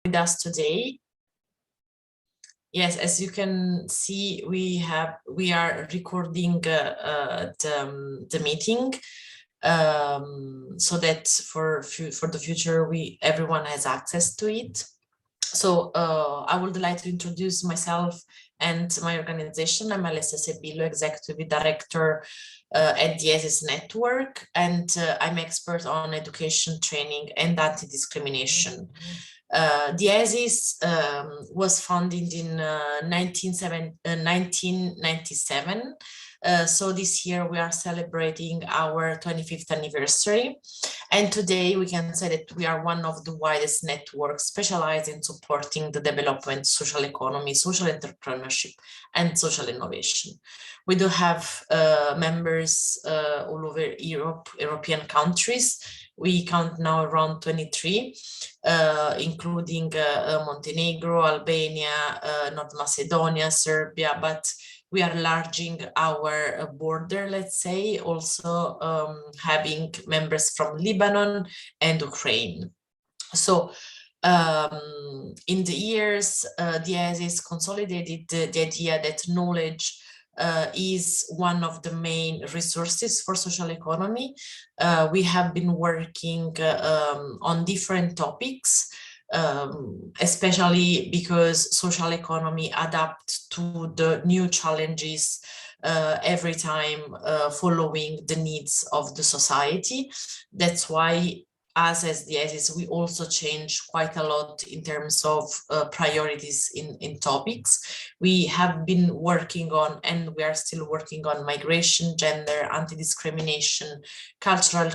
with us today. Yes, as you can see, we are recording the meeting so that for the future everyone has access to it. So I would like to introduce myself and my organization. I'm Alessia Sebillo, Executive Director at Diesis Network, and I'm expert on education, training, and anti-discrimination. Diesis was founded in 1997. So this year we are celebrating our 25th anniversary. And today we can say that we are one of the widest networks specialized in supporting the development, social economy, social entrepreneurship, and social innovation. We do have members all over European countries. We count now around 23, including Montenegro, Albania, North Macedonia, Serbia, but we are enlarging our border, let's say, also having members from Lebanon and Ukraine. So in the years, Diesis consolidated the idea that knowledge is one of the main resources for social economy. We have been working on different topics, especially because social economy adapts to the new challenges every time following the needs of the society. That's why us as Diesis, we also change quite a lot in terms of priorities in topics. We have been working on, and we are still working on, migration, gender, anti-discrimination, cultural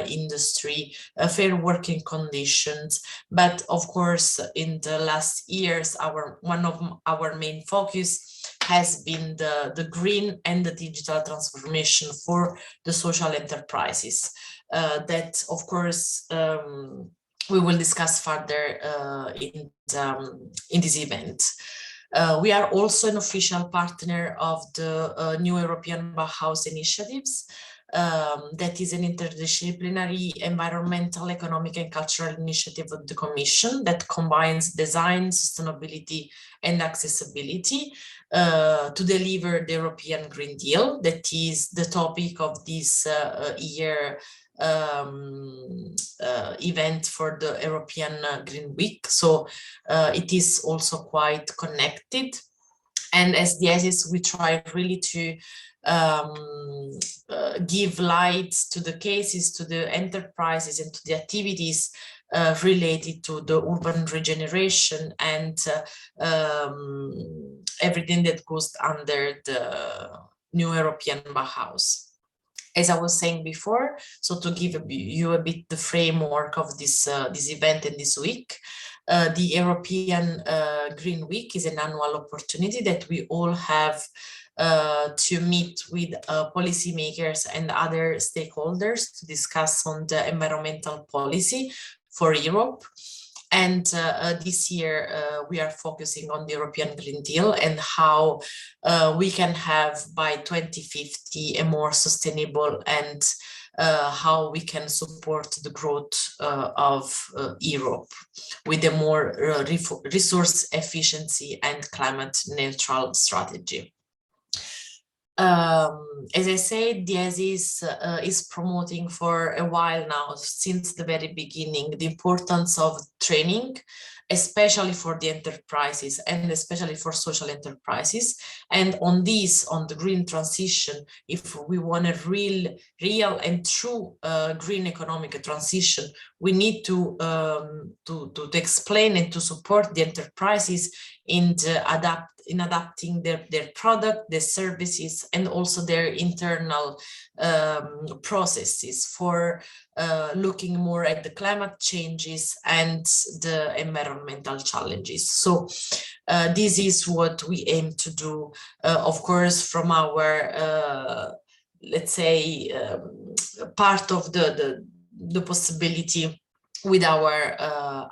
industry, fair working conditions. But of course, in the last years, one of our main focus has been the green and the digital transformation for the social enterprises. That, of course, we will discuss further in this event. We are also an official partner of the new European Bauhaus initiatives. That is an interdisciplinary environmental, economic, and cultural initiative of the Commission that combines design, sustainability, and accessibility to deliver the European Green Deal. That is the topic of this year event for the European Green Week. So it is also quite connected. And as Diesis, we try really to give light to the cases, to the enterprises, and to the activities related to the urban regeneration and everything that goes under the new European Bauhaus. As I was saying before, so to give you a bit the framework of this event and this week, the European Green Week is an annual opportunity that we all have to meet with policymakers and other stakeholders to discuss on the environmental policy for Europe. And this year, we are focusing on the European Green Deal and how we can have by 2050 a more sustainable and how we can support the growth of Europe with a more resource efficiency and climate neutral strategy. As I said, Diesis is promoting for a while now, since the very beginning, the importance of training, especially for the enterprises and especially for social enterprises. And on the green transition, if we want a real and true green economic transition, we need to explain and to support the enterprises in adapting their product, their services, and also their internal processes for looking more at the climate changes and the environmental challenges. So this is what we aim to do, of course, from our, let's say, part of the possibility with our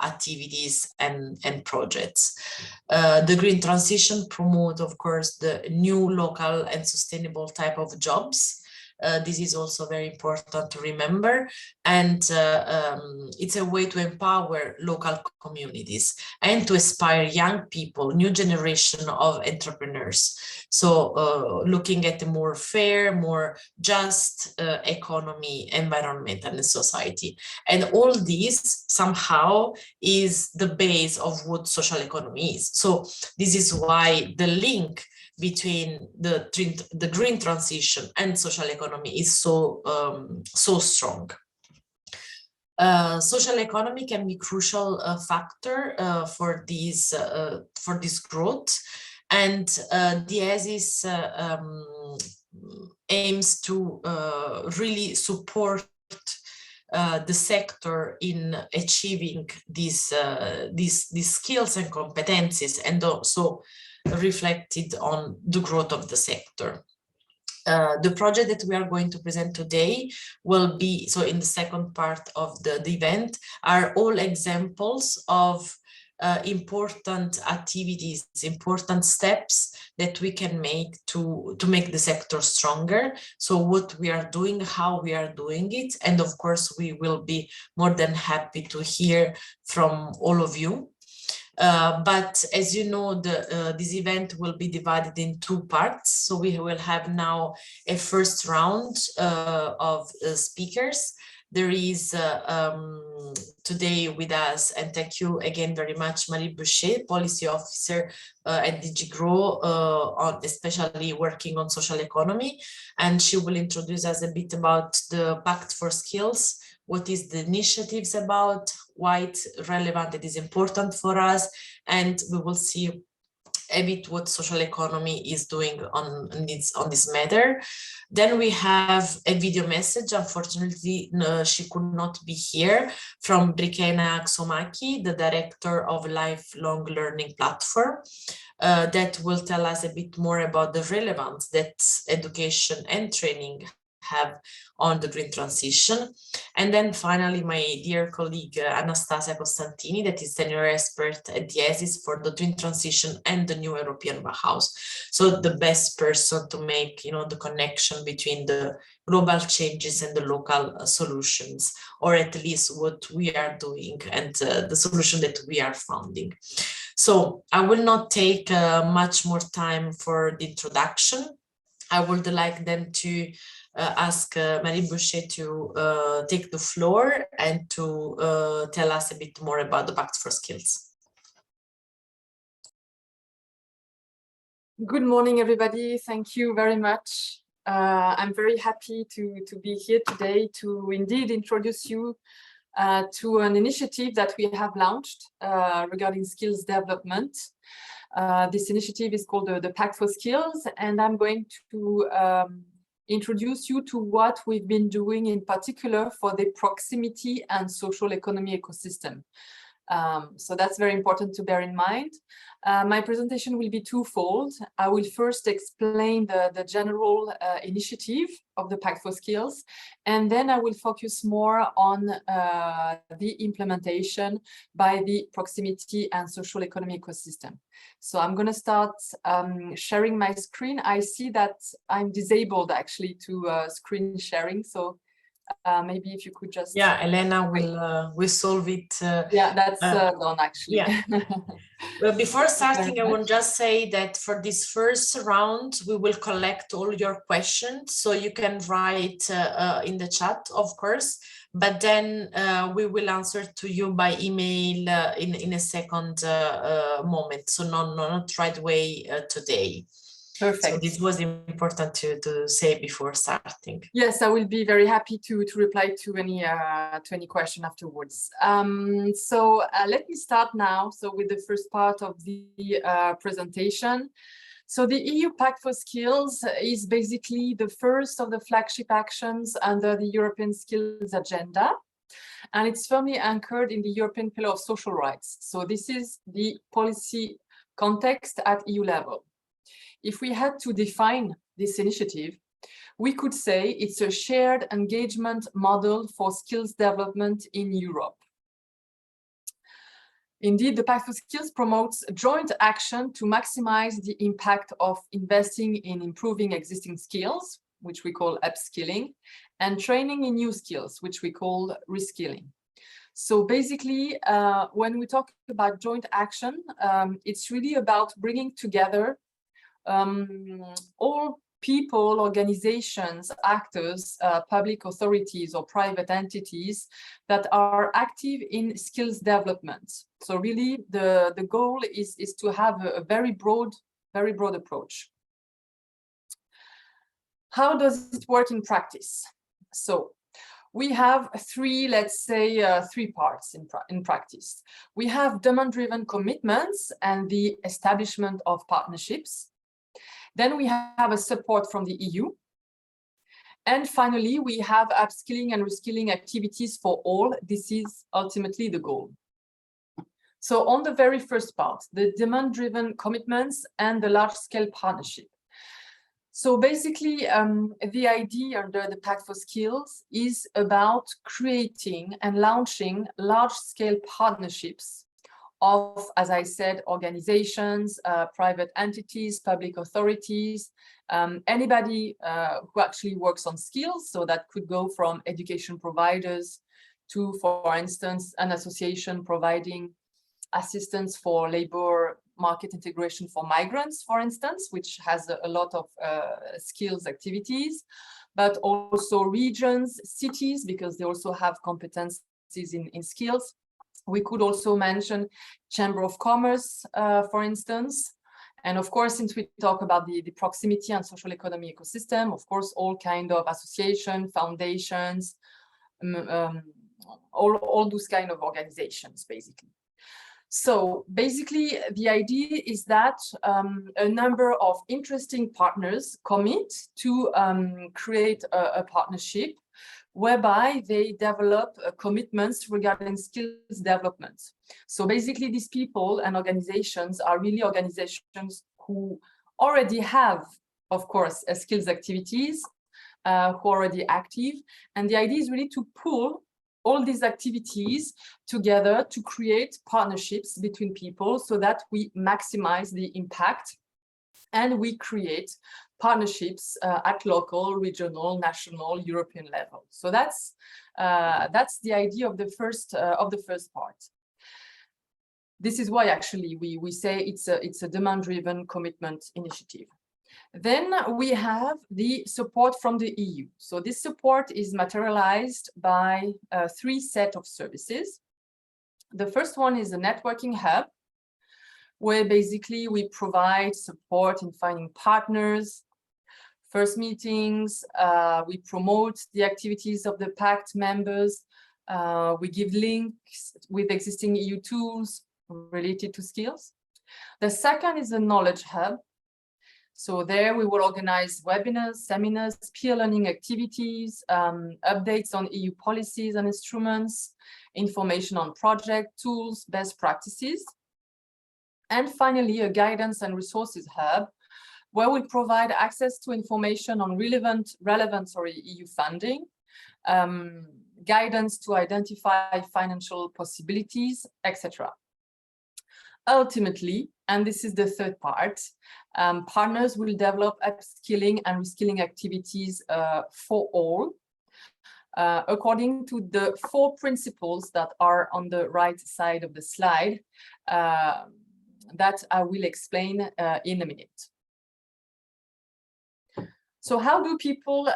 activities and projects. The green transition promote, of course, the new local and sustainable type of jobs This is also very important to remember. And it's a way to empower local communities and to inspire young people, new generation of entrepreneurs. So looking at a more fair, more just economy, environment, and society. And all this somehow is the base of what social economy is. So this is why the link between the green transition and social economy is so strong. Social economy can be crucial factor for this growth, and Diesis aims to really support the sector in achieving these skills and competencies, and also reflected on the growth of the sector. The project that we are going to present today will be, so in the second part of the event, are all examples of important activities, important steps that we can make to make the sector stronger. So what we are doing, how we are doing it, and of course we will be more than happy to hear from all of you. But as you know, this event will be divided in two parts. So we will have now a first round of speakers. There is today with us, and thank you again very much, Marie Boucher, Policy Officer at DG Grow, especially working on social economy. And she will introduce us a bit about the Pact for Skills, what is the initiatives about, why it's relevant, it is important for us, and we will see a bit what social economy is doing on this matter. Then we have a video message. Unfortunately, she could not be here, from Brikena Aksomaki, the director of Lifelong Learning Platform, that will tell us a bit more about the relevance that education and training have on the green transition. And then finally, my dear colleague Anastasia Costantini, that is senior expert at Diesis for the green transition and the new European Bauhaus. So the best person to make, the connection between the global changes and the local solutions, or at least what we are doing and the solution that we are founding. So I will not take much more time for the introduction. I would like then to ask Marie Boucher to take the floor and to tell us a bit more about the Pact for Skills. Good morning, everybody. Thank you very much. I'm very happy to be here today to indeed introduce you to an initiative that we have launched regarding skills development. This initiative is called the Pact for Skills, and I'm going to introduce you to what we've been doing in particular for the proximity and social economy ecosystem. So that's very important to bear in mind. My presentation will be twofold. I will first explain the general initiative of the Pact for Skills, and then I will focus more on the implementation by the proximity and social economy ecosystem. So I'm going to start sharing my screen. I see that I'm disabled actually to screen sharing, so maybe if you could just... Yeah, Elena will solve it. Yeah, that's done actually. Yeah. Well, before starting, I want to just say that for this first round, we will collect all your questions, so you can write in the chat, of course, but then we will answer to you by email in a second moment, so not right away today. Perfect. So this was important to say before starting. Yes, I will be very happy to reply to any question afterwards. So let me start now. So with the first part of the presentation. So the EU Pact for Skills is basically the first of the flagship actions under the European Skills Agenda. And it's firmly anchored in the European Pillar of Social Rights. So this is the policy context at EU level. If we had to define this initiative, we could say it's a shared engagement model for skills development in Europe. Indeed, the Pact for Skills promotes joint action to maximize the impact of investing in improving existing skills, which we call upskilling, and training in new skills, which we call reskilling. So basically, when we talk about joint action, it's really about bringing together all people, organizations, actors, public authorities or private entities that are active in skills development. So really the goal is to have a very broad approach. How does it work in practice? So we have three, let's say, three parts in practice. We have demand-driven commitments and the establishment of partnerships. Then we have a support from the EU. And finally, we have upskilling and reskilling activities for all. This is ultimately the goal. So on the very first part, the demand-driven commitments and the large-scale partnership. So basically, the idea under the Pact for Skills is about creating and launching large-scale partnerships of, as I said, organizations, private entities, public authorities, anybody who actually works on skills. So that could go from education providers to, for instance, an association providing assistance for labor market integration for migrants, for instance, which has a lot of skills activities, but also regions, cities, because they also have competencies in skills. We could also mention Chamber of Commerce, for instance. And of course, since we talk about the proximity and social economy ecosystem, of course, all kind of associations, foundations, all those kind of organizations, basically. So basically, the idea is that a number of interesting partners commit to create a partnership whereby they develop commitments regarding skills development. So basically, these people and organizations are really organizations who already have, of course, skills activities, who are already active. And the idea is really to pull all these activities together to create partnerships between people so that we maximize the impact and we create partnerships at local, regional, national, European level. So that's the idea of the first part. This is why actually we say it's a demand-driven commitment initiative. Then we have the support from the EU. So this support is materialized by three sets of services. The first one is a networking hub, where basically we provide support in finding partners, first meetings, we promote the activities of the Pact members, we give links with existing EU tools related to skills. The second is a knowledge hub. So there we will organize webinars, seminars, peer learning activities, updates on EU policies and instruments, information on project tools, best practices. And finally, a guidance and resources hub, where we provide access to information on relevant EU funding, guidance to identify financial possibilities, etc. Ultimately, and this is the third part, partners will develop upskilling and reskilling activities for all, according to the 4 principles that are on the right side of the slide that I will explain in a minute. So how do people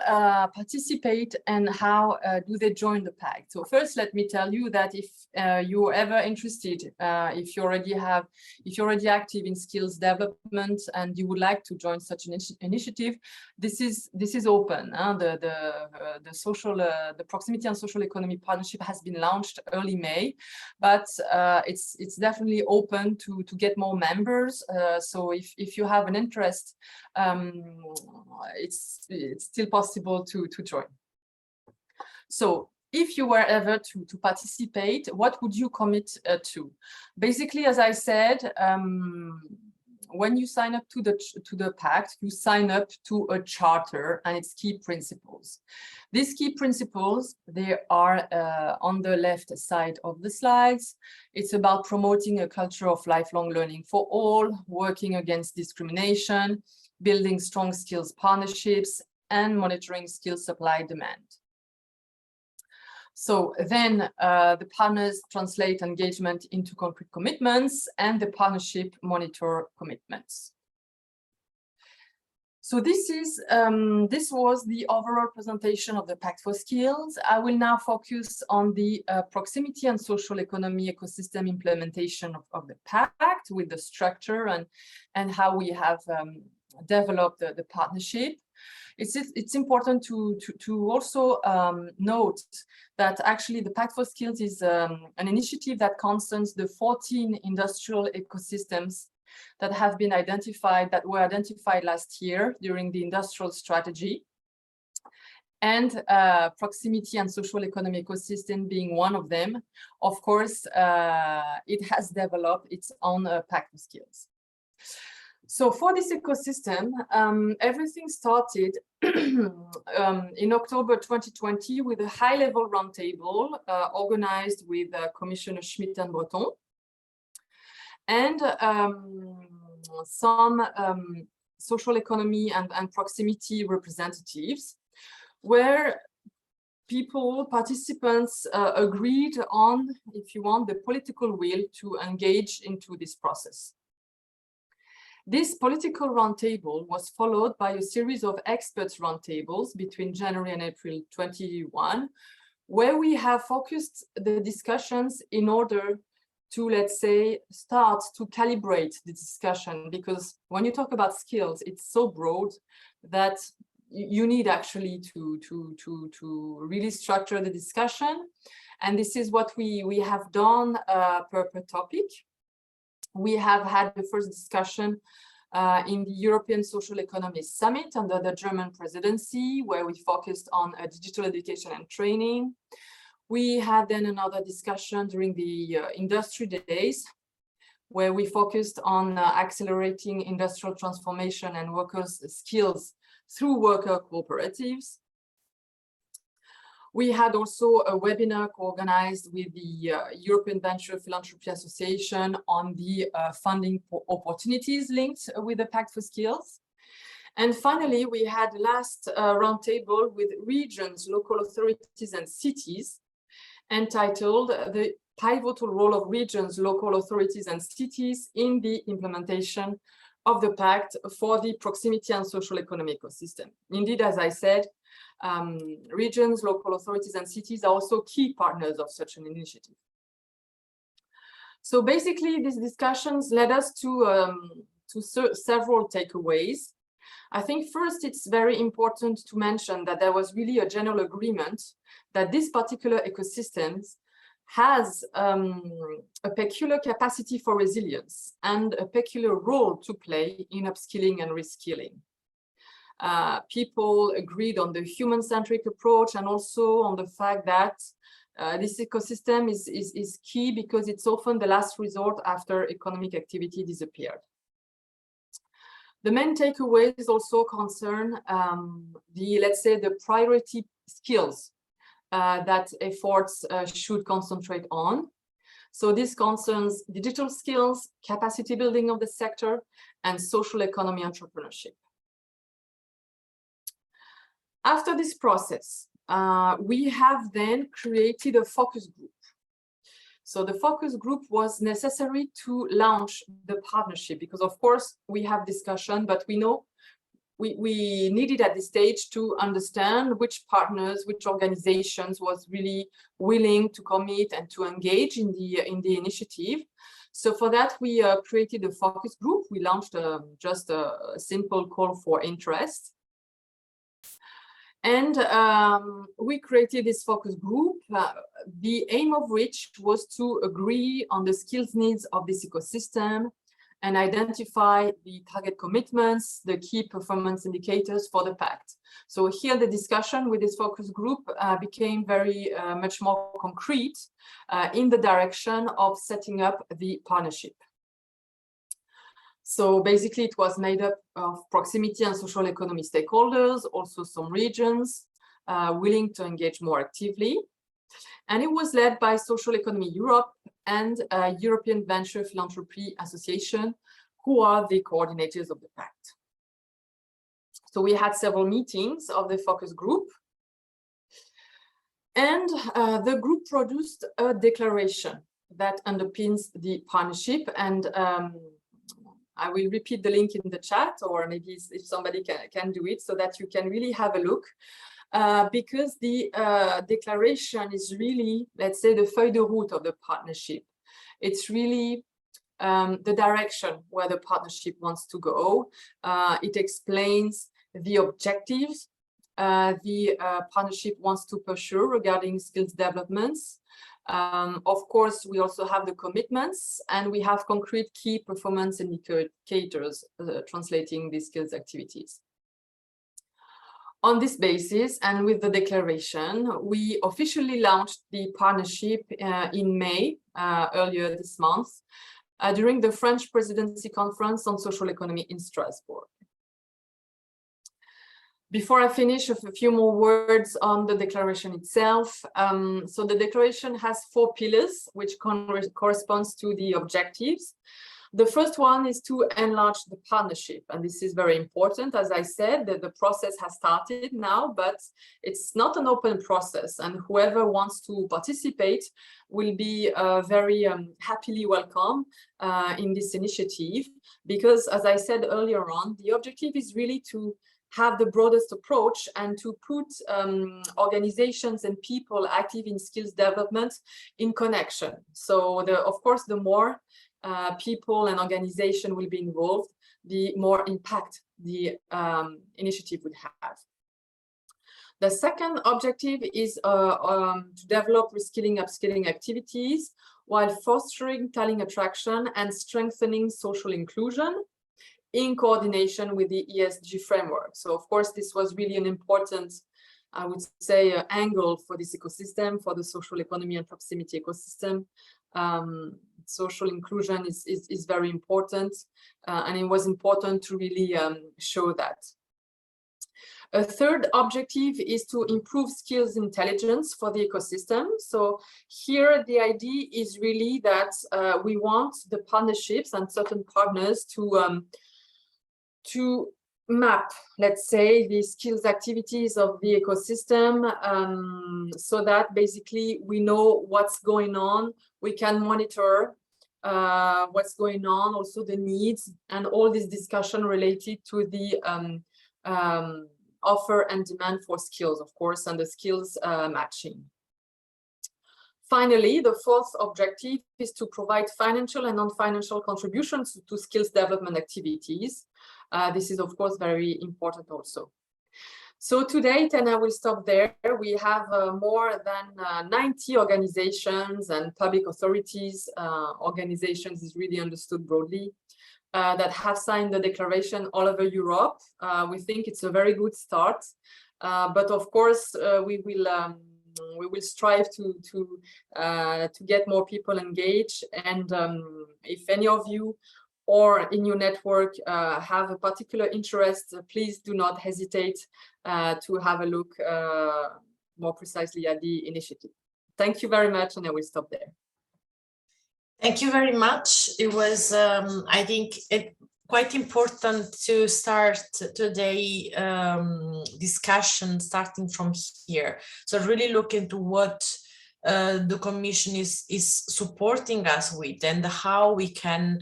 participate and how do they join the Pact? So first, let me tell you that if you're ever interested, if you're already active in skills development and you would like to join such an initiative, this is open. The Proximity and Social Economy Partnership has been launched early May, but it's definitely open to get more members. So if you have an interest, it's still possible to join. So if you were ever to participate, what would you commit to? Basically, as I said, when you sign up to the Pact, you sign up to a charter and its key principles. These key principles, they are on the left side of the slides. It's about promoting a culture of lifelong learning for all, working against discrimination, building strong skills partnerships, and monitoring skills supply demand. So then the partners translate engagement into concrete commitments, and the partnership monitor commitments. So this was the overall presentation of the Pact for Skills. I will now focus on the proximity and social economy ecosystem implementation of the Pact, with the structure and how we have developed the partnership. It's important to also note that actually the Pact for Skills is an initiative that concerns the 14 industrial ecosystems that have been identified, that were identified last year during the industrial strategy, and proximity and social economy ecosystem being one of them. Of course, it has developed its own Pact for Skills. So for this ecosystem, everything started in October 2020 with a high-level roundtable organized with Commissioner Schmidt and Breton, and some social economy and proximity representatives, where participants agreed on, if you want, the political will to engage into this process. This political roundtable was followed by a series of experts roundtables between January and April 21, where we have focused the discussions in order to, let's say, start to calibrate the discussion, because when you talk about skills, it's so broad that you need actually to really structure the discussion. And this is what we have done per topic. We have had the first discussion in the European Social Economy Summit under the German presidency, where we focused on digital education and training. We had then another discussion during the industry days, where we focused on accelerating industrial transformation and workers' skills through worker cooperatives. We had also a webinar organized with the European Venture Philanthropy Association on the funding opportunities linked with the Pact for Skills. And finally, we had last roundtable with regions, local authorities, and cities, entitled "The Pivotal Role of Regions, Local Authorities, and Cities in the Implementation of the Pact for the Proximity and Social Economic Ecosystem." Indeed, as I said, regions, local authorities, and cities are also key partners of such an initiative. So basically, these discussions led us to several takeaways. I think first, it's very important to mention that there was really a general agreement that this particular ecosystem has a peculiar capacity for resilience and a peculiar role to play in upskilling and reskilling. People agreed on the human-centric approach, and also on the fact that this ecosystem is key because it's often the last resort after economic activity disappeared. The main takeaways also concern let's say, the priority skills that efforts should concentrate on. So this concerns digital skills, capacity building of the sector, and social economy entrepreneurship. After this process, we have then created a focus group. So the focus group was necessary to launch the partnership, because of course we have discussion, but we know we needed at this stage to understand which partners, which organizations was really willing to commit and to engage in the initiative. So for that, we created a focus group. We launched just a simple call for interest. And we created this focus group, the aim of which was to agree on the skills needs of this ecosystem and identify the target commitments, the key performance indicators for the Pact. So here the discussion with this focus group became very much more concrete in the direction of setting up the partnership. So basically it was made up of proximity and social economy stakeholders, also some regions willing to engage more actively. And it was led by Social Economy Europe and European Venture Philanthropy Association, who are the coordinators of the Pact. So we had several meetings of the focus group, and the group produced a declaration that underpins the partnership. And I will repeat the link in the chat, or maybe if somebody can do it, so that you can really have a look. Because the declaration is really, let's say, the feuille de route of the partnership. It's really the direction where the partnership wants to go. It explains the objectives the partnership wants to pursue regarding skills developments. Of course, we also have the commitments, and we have concrete key performance indicators translating these skills activities. On this basis, and with the declaration, we officially launched the partnership in May, earlier this month, during the French Presidency Conference on Social Economy in Strasbourg. Before I finish, a few more words on the declaration itself. So the declaration has 4 pillars, which corresponds to the objectives. The first one is to enlarge the partnership, and this is very important. As I said, the process has started now, but it's not an open process, and whoever wants to participate will be very happily welcome in this initiative, because, as I said earlier on, the objective is really to have the broadest approach and to put organizations and people active in skills development in connection. So, of course, the more people and organization will be involved, the more impact the initiative would have. The second objective is to develop reskilling, upskilling activities while fostering talent attraction and strengthening social inclusion in coordination with the ESG framework. So, of course, this was really an important, I would say, angle for this ecosystem, for the social economy and proximity ecosystem. Social inclusion is very important, and it was important to really show that. A third objective is to improve skills intelligence for the ecosystem. So here the idea is really that we want the partnerships and certain partners to map, let's say, the skills activities of the ecosystem, so that basically we know what's going on, we can monitor what's going on, also the needs, and all this discussion related to the offer and demand for skills, of course, and the skills matching. Finally, the fourth objective is to provide financial and non-financial contributions to skills development activities. This is, of course, very important also. So to date, and I will stop there, we have more than 90 organizations and public authorities, organizations is really understood broadly, that have signed the declaration all over Europe. We think it's a very good start, but of course we will strive to get more people engaged. And if any of you or in your network have a particular interest, please do not hesitate to have a look more precisely at the initiative. Thank you very much, and I will stop there. Thank you very much. It was, I think, quite important to start today discussion starting from here. So really look into what the Commission is supporting us with, and how we can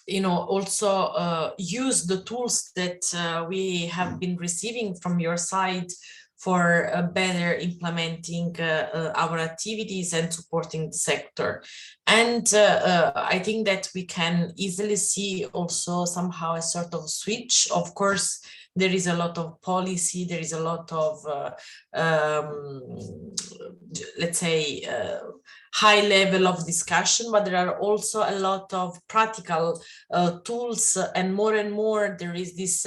also use the tools that we have been receiving from your side for better implementing our activities and supporting the sector. And I think that we can easily see also somehow a sort of switch. Of course, there is a lot of policy, there is a lot of, let's say, high level of discussion, but there are also a lot of practical tools, and more there is this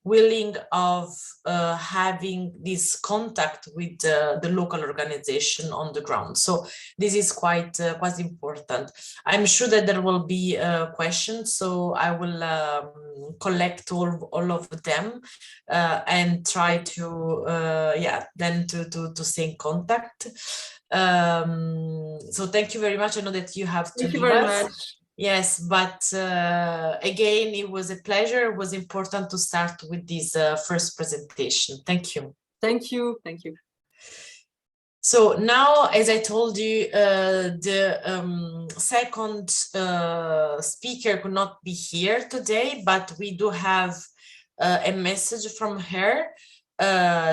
willing of having this contact with the local organization on the ground. So this is quite important. I'm sure that there will be questions, so I will collect all of them and try to then to stay in contact. So thank you very much. I know that you have to leave us. Much. Yes, but again, it was a pleasure. It was important to start with this first presentation. Thank you. Thank you. Thank you. So now, as I told you, the second speaker could not be here today, but we do have a message from her.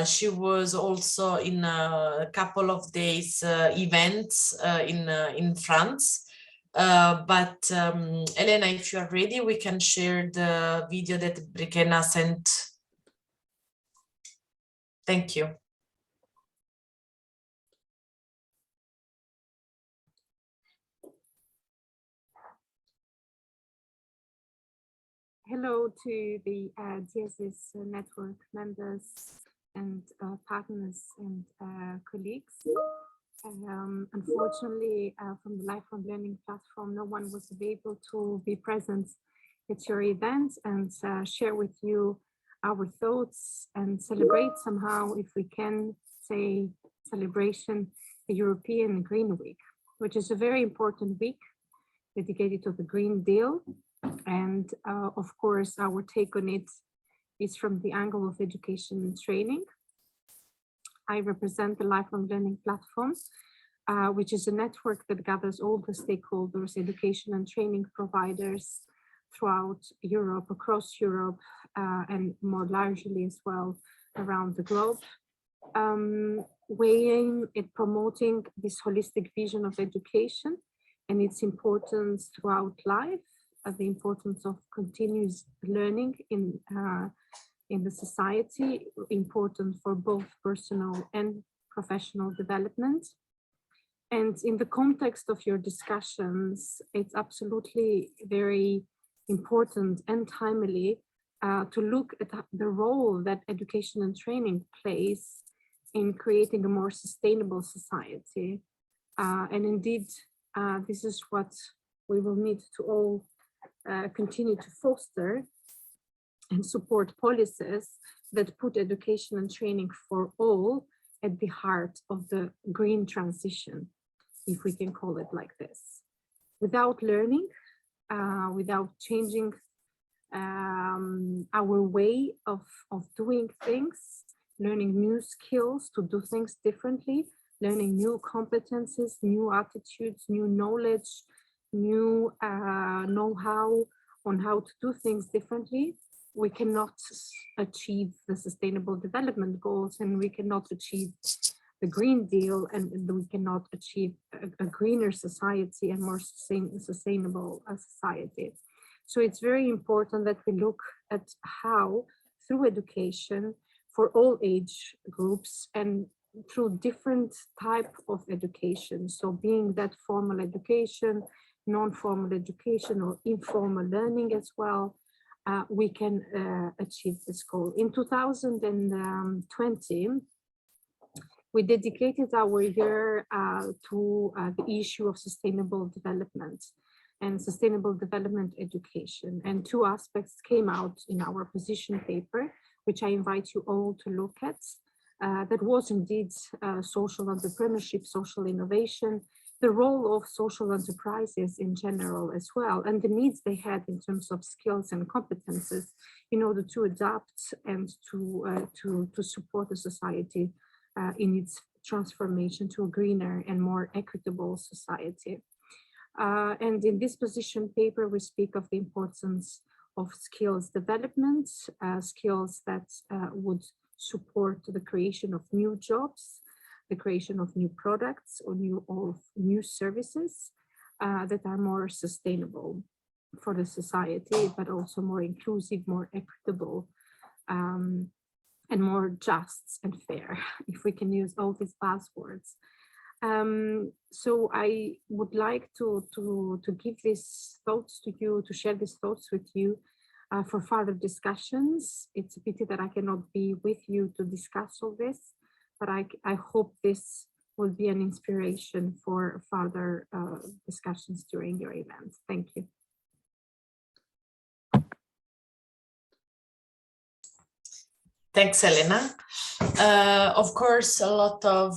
She was also in a couple of days events in France. But Elena, if you are ready, we can share the video that Brikena sent. Thank you. Hello to the Diesis Network members and partners and colleagues. Unfortunately, from the Lifelong Learning platform, no one was able to be present at your event and share with you our thoughts and celebrate somehow, if we can say celebration, the European Green Week, which is a very important week dedicated to the Green Deal. And of course, our take on it is from the angle of education and training. I represent the Lifelong Learning platform, which is a network that gathers all the stakeholders, education and training providers throughout Europe, across Europe, and more largely as well around the globe. We aim at promoting this holistic vision of education and its importance throughout life, the importance of continuous learning in the society, important for both personal and professional development. And in the context of your discussions, it's absolutely very important and timely to look at the role that education and training plays in creating a more sustainable society. And indeed, this is what we will need to all continue to foster and support policies that put education and training for all at the heart of the green transition, if we can call it like this. Without learning, without changing our way of doing things, learning new skills to do things differently, learning new competences, new attitudes, new knowledge, new know-how on how to do things differently, we cannot achieve the sustainable development goals, and we cannot achieve the Green Deal, and we cannot achieve a greener society and more sustainable society. So it's very important that we look at how, through education for all age groups and through different type of education, so being that formal education, non-formal education, or informal learning as well, we can achieve this goal. In 2020, we dedicated our year to the issue of sustainable development and sustainable development education. And two aspects came out in our position paper, which I invite you all to look at. That was indeed social entrepreneurship, social innovation, the role of social enterprises in general as well, and the needs they had in terms of skills and competences in order to adapt and to support the society in its transformation to a greener and more equitable society. And in this position paper, we speak of the importance of skills development, skills that would support the creation of new jobs, the creation of new products or new services that are more sustainable for the society, but also more inclusive, more equitable, and more just and fair, if we can use all these buzzwords. So I would like to give these thoughts to you, to share these thoughts with you for further discussions. It's a pity that I cannot be with you to discuss all this, but I hope this will be an inspiration for further discussions during your event. Thank you. Thanks, Elena. Of course, a lot of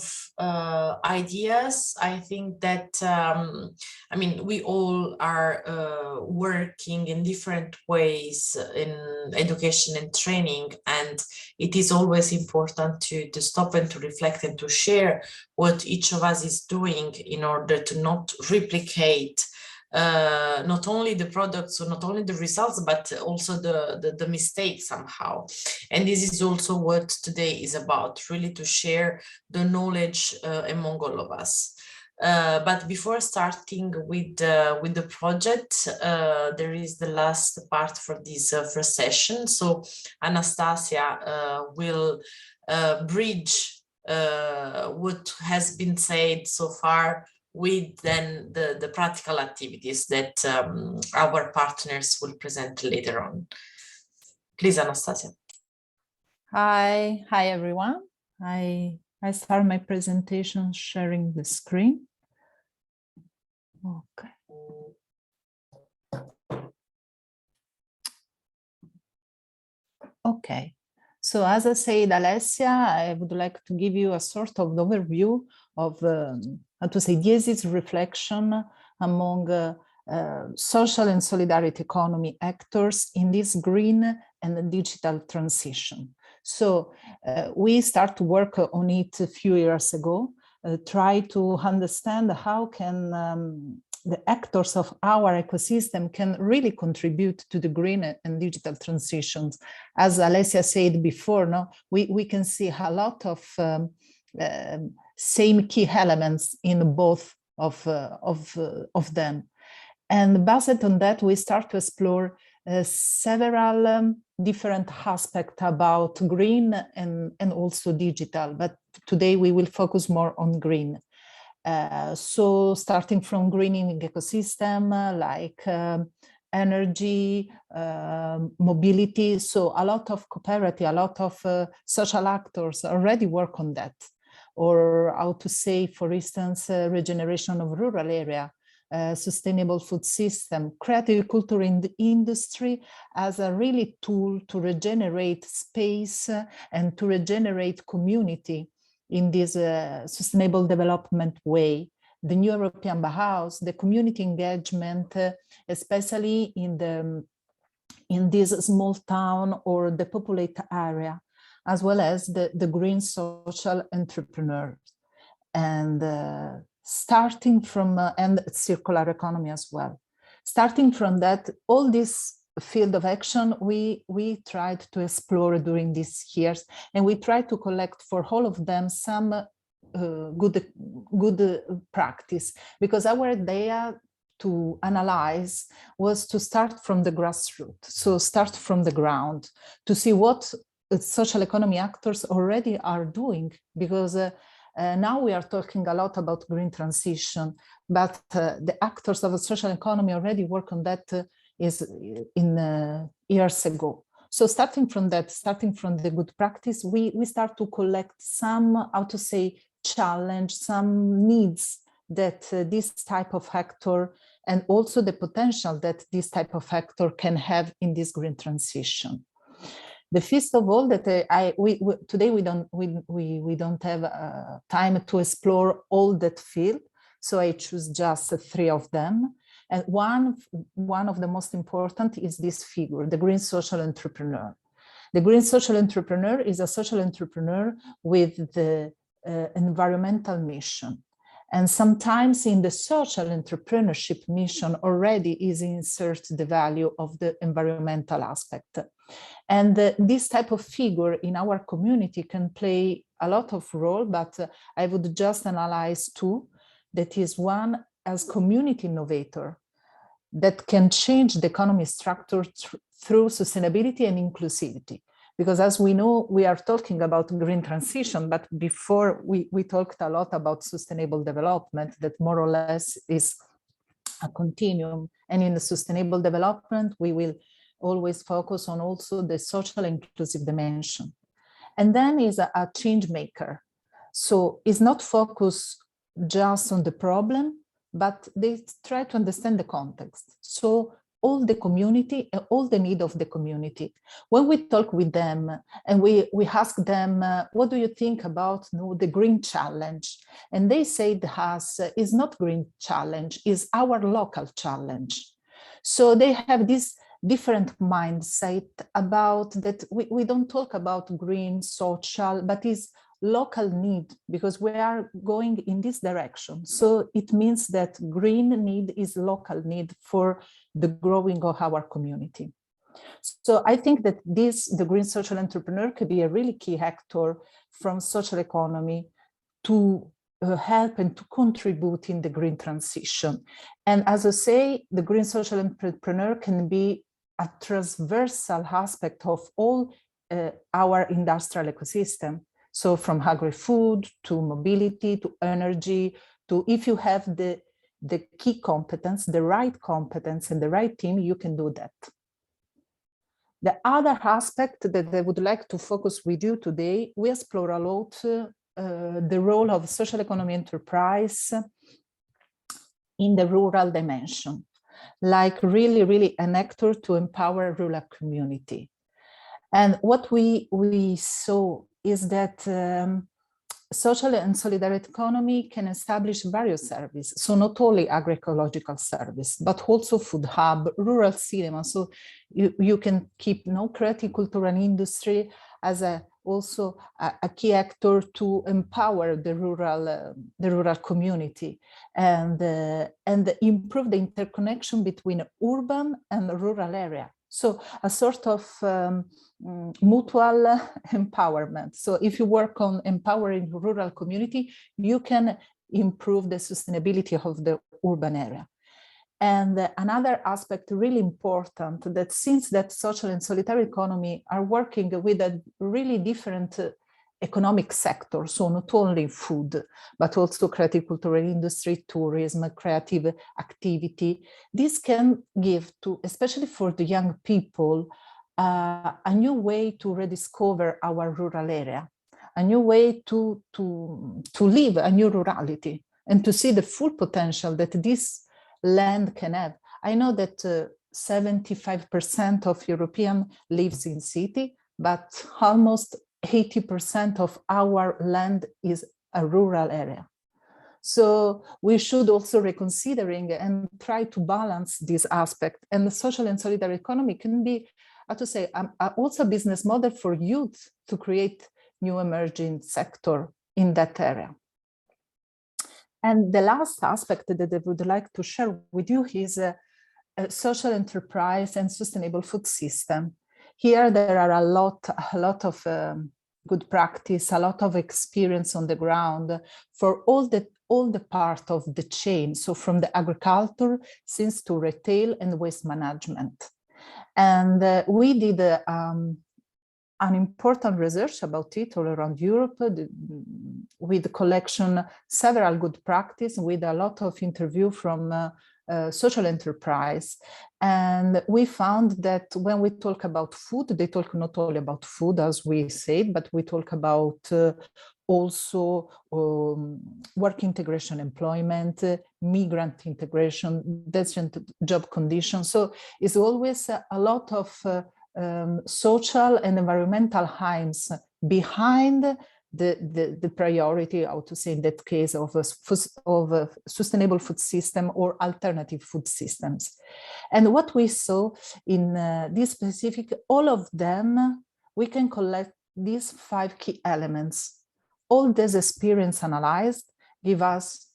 ideas. I think that, I mean, we all are working in different ways in education and training, and it is always important to stop and to reflect and to share what each of us is doing in order to not replicate not only the products or not only the results, but also the mistakes somehow. And this is also what today is about, really to share the knowledge among all of us. But before starting with the project, there is the last part for this first session. So Anastasia will bridge what has been said so far with then the practical activities that our partners will present later on. Please, Anastasia. Hi everyone. I start my presentation sharing the screen. Okay. Okay. So as I said, Alessia, I would like to give you a sort of overview of how to say Diesis reflection among social and solidarity economy actors in this green and digital transition. So we start to work on it a few years ago, try to understand how can the actors of our ecosystem can really contribute to the green and digital transitions. As Alessia said before, no, we can see a lot of same key elements in both of them. And based on that, we start to explore several different aspects about green and also digital, but today we will focus more on green. So starting from greening ecosystem like energy, mobility, so a lot of cooperative, a lot of social actors already work on that. Or how to say, for instance, regeneration of rural area, sustainable food system, creative culture in the industry as a really tool to regenerate space and to regenerate community in this sustainable development way. The new European Bauhaus, the community engagement, especially in this small town or the populated area, as well as the green social entrepreneurs. And starting from, and circular economy as well. Starting from that, all this field of action, we tried to explore during these years, and we tried to collect for all of them some good practice, because our idea to analyze was to start from the grassroots, so start from the ground, to see what social economy actors already are doing, because now we are talking a lot about green transition, but the actors of the social economy already work on that is in years ago. So starting from that, starting from the good practice, we start to collect some, how to say, challenge, some needs that this type of actor, and also the potential that this type of actor can have in this green transition. The first of all, that today we don't have time to explore all that field, so I choose just 3 of them. And one of the most important is this figure, the Green Social Entrepreneur. The Green Social Entrepreneur is a social entrepreneur with the environmental mission. And sometimes in the social entrepreneurship mission already is inserted the value of the environmental aspect. And this type of figure in our community can play a lot of role, but I would just analyze 2. That is one as community innovator that can change the economy structure through sustainability and inclusivity. Because as we know, we are talking about green transition, but before we talked a lot about sustainable development that more or less is a continuum. And in the sustainable development, we will always focus on also the social inclusive dimension. And then is a change maker. So it's not focused just on the problem, but they try to understand the context. So all the community and all the need of the community. When we talk with them and we ask them, what do you think about the green challenge? And they say to us, it's not green challenge, it's our local challenge. So they have this different mindset about that. We don't talk about green social, but it's local need, because we are going in this direction. So it means that green need is local need for the growing of our community. So I think that the green social entrepreneur could be a really key actor from social economy to help and to contribute in the green transition. And as I say, the green social entrepreneur can be a transversal aspect of all our industrial ecosystem. So from agri-food to mobility to energy to, if you have the key competence, the right competence and the right team, you can do that. The other aspect that I would like to focus with you today, we explore a lot the role of social economy enterprise in the rural dimension, like really an actor to empower rural community. And what we saw is that social and solidarity economy can establish various services. So not only agroecological service, but also food hub, rural cinema. So you can keep creative cultural industry as also a key actor to empower the rural community and improve the interconnection between urban and rural area. So a sort of mutual empowerment. So if you work on empowering rural community, you can improve the sustainability of the urban area. And another aspect really important, that since that social and solidarity economy are working with a really different economic sector, so not only food, but also creative cultural industry, tourism, creative activity, this can give to, especially for the young people, a new way to rediscover our rural area, a new way to live a new rurality and to see the full potential that this land can have. I know that 75% of European lives in city, but almost 80% of our land is a rural area. So we should also reconsidering and try to balance this aspect. And the social and solidarity economy can be, how to say, also a business model for youth to create new emerging sector in that area. And the last aspect that I would like to share with you is a social enterprise and sustainable food system. Here there are a lot of good practice, a lot of experience on the ground for all the part of the chain. So from the agriculture, since to retail and waste management. And we did an important research about it all around Europe with the collection, several good practice with a lot of interview from social enterprise. And we found that when we talk about food, they talk not only about food, as we said, but we talk about also work integration, employment, migrant integration, decent job conditions. So it's always a lot of social and environmental aims behind the priority, how to say in that case, of a sustainable food system or alternative food systems. And what we saw in this specific, all of them, we can collect these 5 key elements. All this experience analyzed give us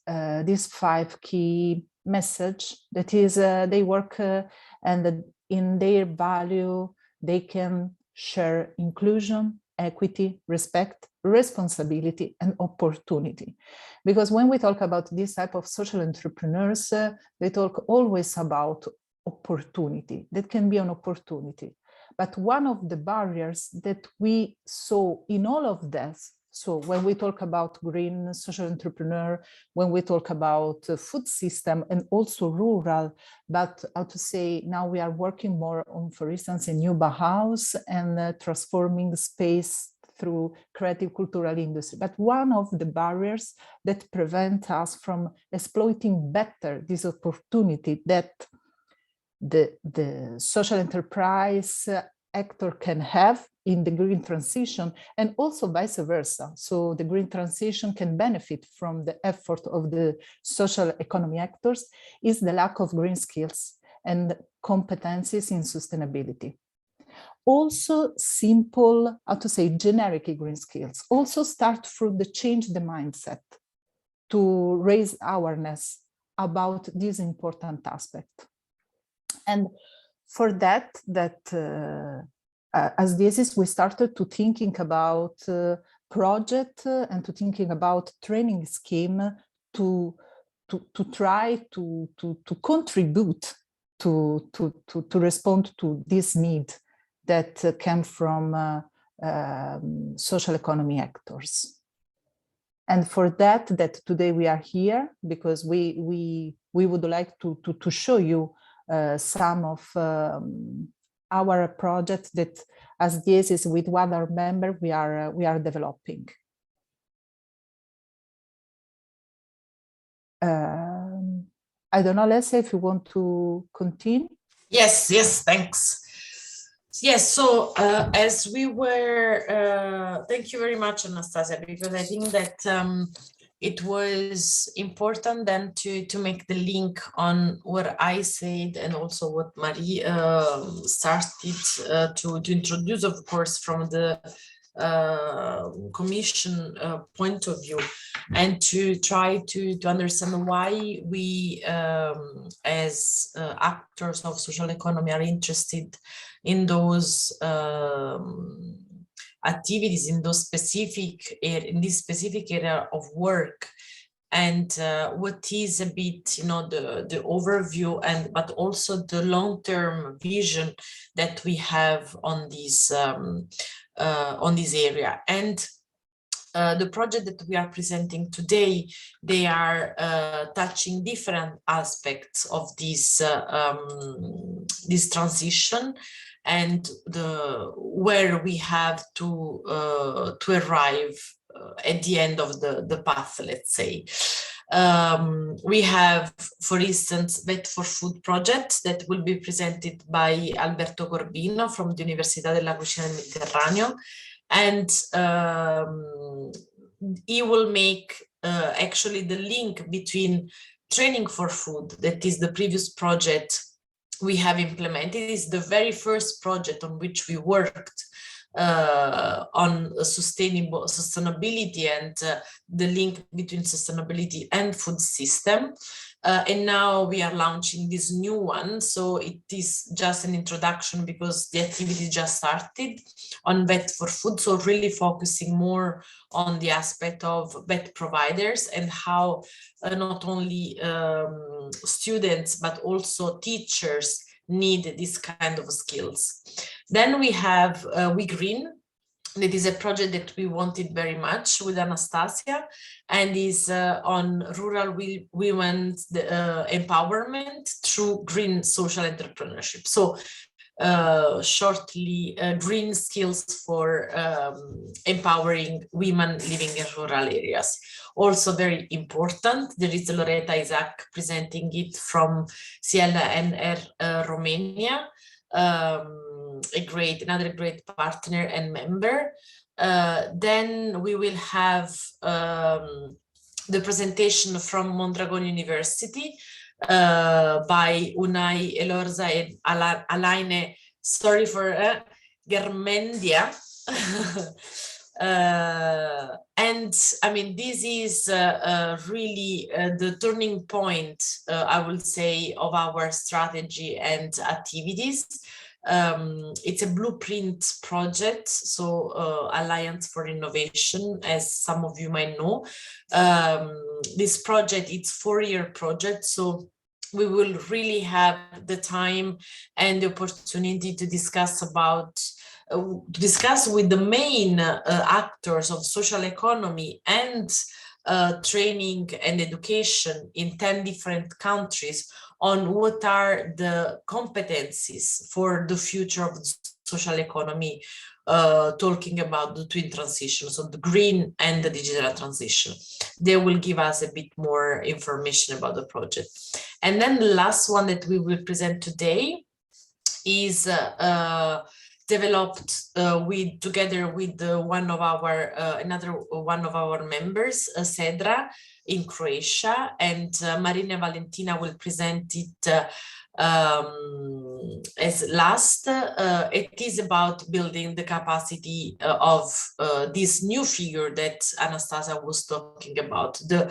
these 5 key message, that is they work and in their value, they can share inclusion, equity, respect, responsibility, and opportunity. Because when we talk about this type of social entrepreneurs, they talk always about opportunity. That can be an opportunity. But one of the barriers that we saw in all of this, so when we talk about green social entrepreneur, when we talk about food system and also rural, but how to say, now we are working more on, for instance, a new Bauhaus and transforming space through creative cultural industry. But one of the barriers that prevent us from exploiting better this opportunity that the social enterprise actor can have in the green transition, and also vice versa. So the green transition can benefit from the effort of the social economy actors, is the lack of green skills and competencies in sustainability. Also simple, how to say, generic green skills, also start from the change the mindset to raise awareness about this important aspect. And for that as Diesis, we started to thinking about project and to thinking about training scheme to try to contribute to respond to this need that came from social economy actors. And for that today we are here because we would like to show you some of our projects that, as Diesis with one other member, we are developing. I don't know, Leslie, if you want to continue. Yes, thanks. Yes, so as we were, thank you very much, Anastasia, because I think that it was important then to make the link on what I said and also what Marie started to introduce, of course, from the Commission point of view, and to try to understand why we as actors of social economy are interested in those activities in those specific in this specific area of work, and what is a bit, you know, the overview, and but also the long-term vision that we have on this area. And the project that we are presenting today, they are touching different aspects of this this transition, and where we have to arrive at the end of the path, let's say. We have, for instance, Vet for Food project that will be presented by Alberto Corbino from the Università della Cucina del Mediterraneo, and he will make actually the link between training for food, that is the previous project we have implemented. It is the very first project on which we worked on sustainability and the link between sustainability and food system. And now we are launching this new one. So it is just an introduction because the activity just started on Vet for Food. So really focusing more on the aspect of vet providers and how not only students, but also teachers need this kind of skills. Then we have We Green. That is a project that we wanted very much with Anastasia, and is on rural women's empowerment through green social entrepreneurship. So shortly, green skills for empowering women living in rural areas. Also very important, there is Loreta Isaac presenting it from CLNR Romania. Another great partner and member. Then we will have the presentation from Mondragon University by Unai Elorza and Alaine, sorry for Germendia. And I mean, this is really the turning point, I will say, of our strategy and activities. It's a blueprint project, so Alliance for Innovation, as some of you might know. This project, it's a 4-year project, so we will really have the time and the opportunity to discuss with the main actors of social economy and training and education in 10 different countries on what are the competencies for the future of social economy, talking about the twin transition, so the green and the digital transition. They will give us a bit more information about the project. And then the last one that we will present today is developed together with another one of our members, Sedra, in Croatia, and Marina Valentina will present it as last. It is about building the capacity of this new figure that Anastasia was talking about, the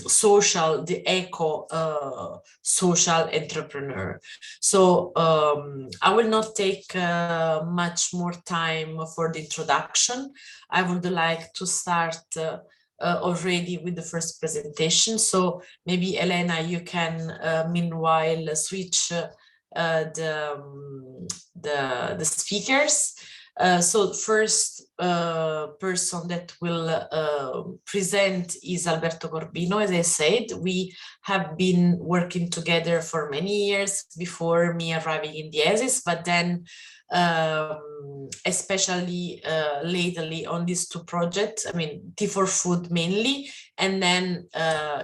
social entrepreneur. So I will not take much more time for the introduction. I would like to start already with the first presentation. So maybe Elena, you can meanwhile switch the speakers. So first person that will present is Alberto Corbino. As I said, we have been working together for many years before me arriving in Diesis, but then especially lately on these two projects, I mean, T4Food mainly, and then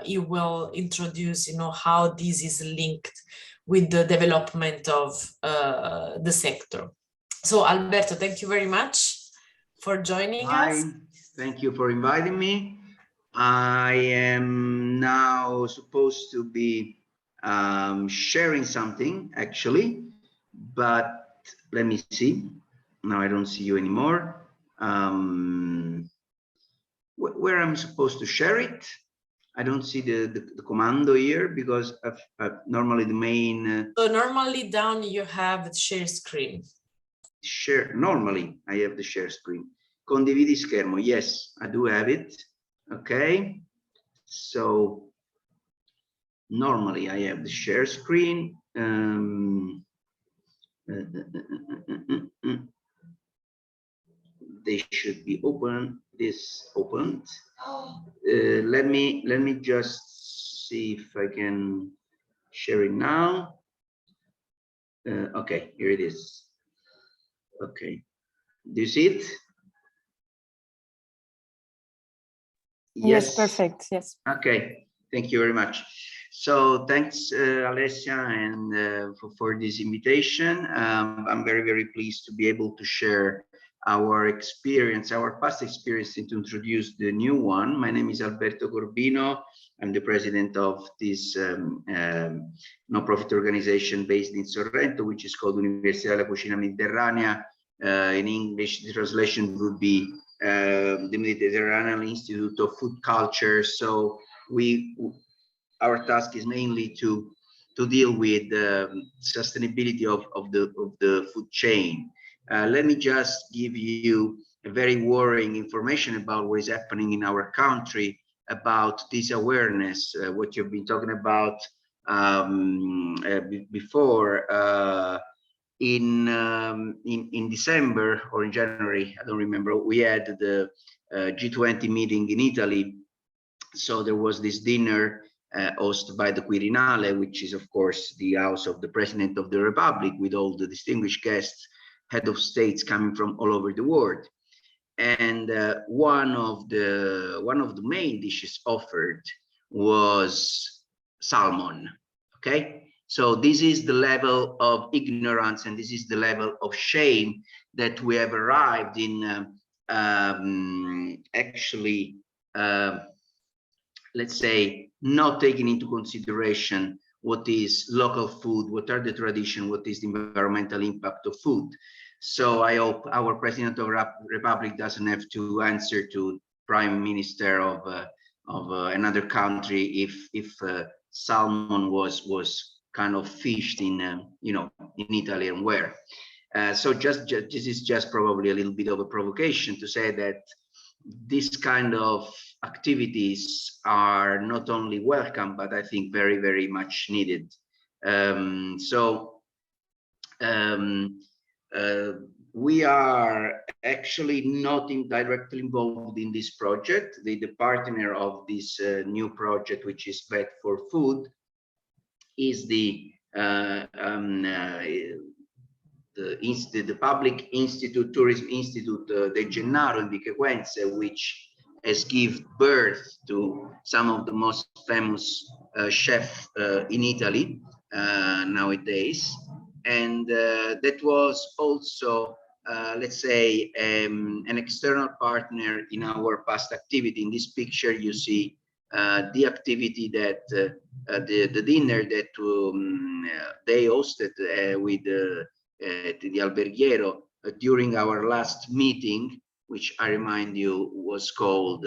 he will introduce, how this is linked with the development of the sector. So Alberto, thank you very much for joining us. Thank you for inviting me. I am now supposed to be sharing something actually, but let me see. Now I don't see you anymore. Where I'm supposed to share it? I don't see the commando here because normally the main. So normally down you have the share screen. Normally I have the share screen. Condividi schermo, yes, I do have it. Okay, so normally I have the share screen. They should be open. This opened. Let me just see if I can share it now. Okay, here it is. Okay, do you see it? Yes, perfect. Yes. Okay, thank you very much. So thanks, Alessia, and for this invitation. I'm very, very pleased to be able to share our experience, our past experience, and to introduce the new one. My name is Alberto Corbino. I'm the president of this non-profit organization based in Sorrento, which is called Universidad de la Cucina Mediterranea. In English, the translation would be the Mediterranean Institute of Food Culture. So our task is mainly to deal with the sustainability of the food chain. Let me just give you a very worrying information about what is happening in our country about this awareness, what you've been talking about before. In December or in January, I don't remember, we had the G20 meeting in Italy. So there was this dinner hosted by the Quirinale, which is of course the house of the President of the Republic, with all the distinguished guests, head of states coming from all over the world. And one of the main dishes offered was salmon. Okay. So this is the level of ignorance, and this is the level of shame that we have arrived in. Actually, let's say, not taking into consideration what is local food, what are the traditions, what is the environmental impact of food. So I hope our President of the Republic doesn't have to answer to Prime Minister of another country if salmon was kind of fished in in Italy and where. So this is just probably a little bit of a provocation to say that this kind of activities are not only welcome, but I think very, very much needed. We are actually not directly involved in this project. The partner of this new project, which is Bed for Food, is the the public institute, tourism institute, De Gennaro in Vicequenze, which has given birth to some of the most famous chefs in Italy nowadays. And that was also, let's say, an external partner in our past activity. In this picture, you see the activity that the dinner that they hosted with the Alberghiero during our last meeting, which I remind you was called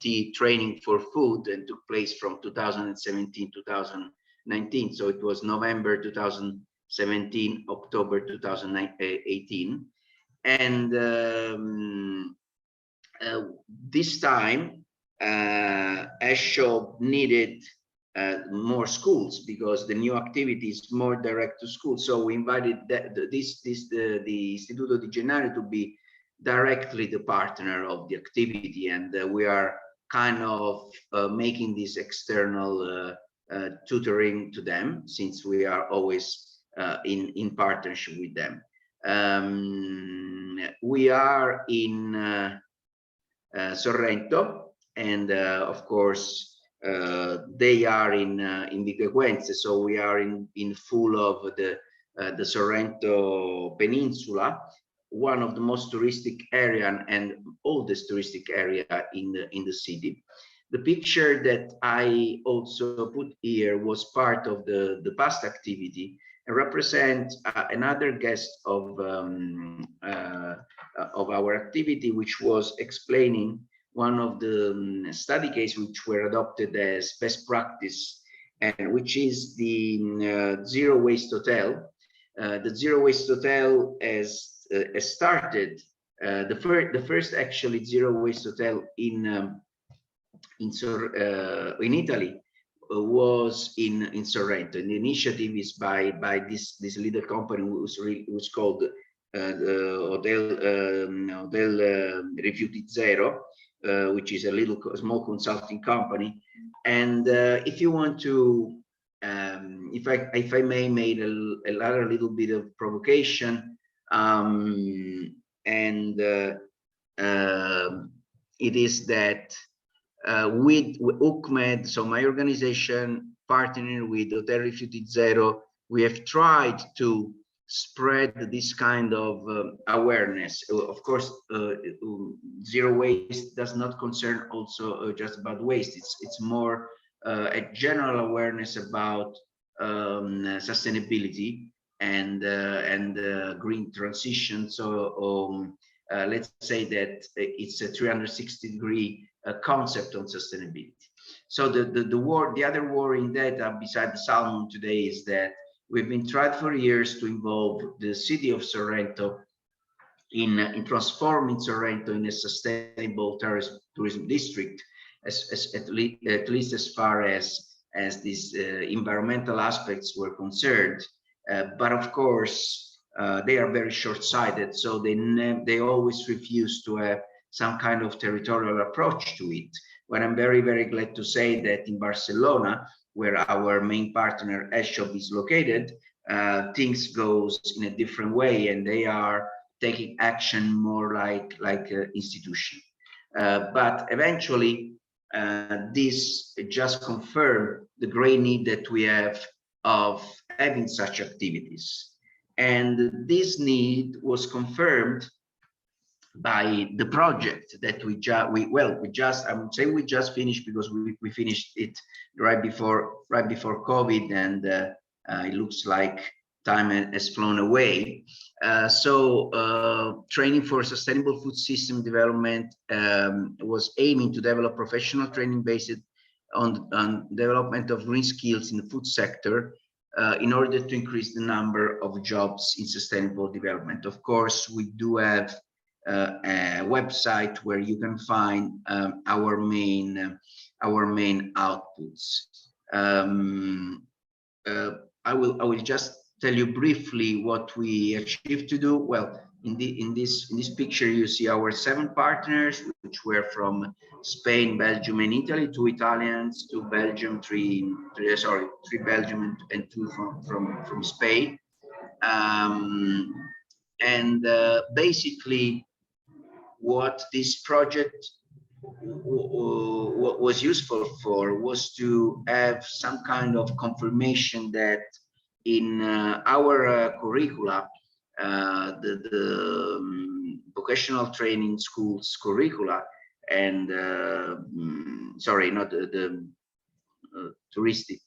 Tea Training for Food, and took place from 2017 to 2019. So it was November 2017, October 2018. And this time, ESHO needed more schools because the new activity is more direct to school. So we invited the Istituto di Gennaro to be directly the partner of the activity, and we are kind of making this external tutoring to them, since we are always in partnership with them. We are in Sorrento, and of course they are in Vicequenze, so we are in full of the Sorrento Peninsula, one of the most touristic area and oldest touristic area in the city. The picture that I also put here was part of the past activity and represent another guest of our activity, which was explaining one of the study cases which were adopted as best practice, and which is the Zero Waste Hotel. The Zero Waste Hotel has started the first actually Zero Waste Hotel in Italy was in Sorrento. And the initiative is by this little company who's called Hotel Rifiuti Zero, which is a small consulting company. And if you want to, if I may make a little bit of provocation, and it is that with UCMED, so my organization partnering with Hotel Rifiuti Zero, we have tried to spread this kind of awareness. Of course, zero waste does not concern also just about waste. It's more a general awareness about sustainability and green transition. So let's say that it's a 360-degree concept on sustainability. So the other war in data beside the salmon today is that we've been trying for years to involve the city of Sorrento in transforming Sorrento in a sustainable tourism district, at least as far as these environmental aspects were concerned. But of course, they are very short-sighted, so they always refuse to have some kind of territorial approach to it. But I'm very, very glad to say that in Barcelona, where our main partner ESHOP is located, things goes in a different way, and they are taking action more like an institution. But eventually, this just confirmed the great need that we have of having such activities. And this need was confirmed by the project that I would say we just finished, because we finished it right before COVID, and it looks like time has flown away. So training for sustainable food system development was aiming to develop professional training based on development of green skills in the food sector in order to increase the number of jobs in sustainable development. Of course, we do have a website where you can find our main outputs. I will just tell you briefly what we achieved to do. Well, in this picture you see our 7 partners, which were from Spain, Belgium, and Italy. 2 Italians, 2 Belgium, 3 Belgium, and 2 from Spain. Basically, what this project was useful for was to have some kind of confirmation that in our curricula, the vocational training schools curricula, and sorry, not the touristic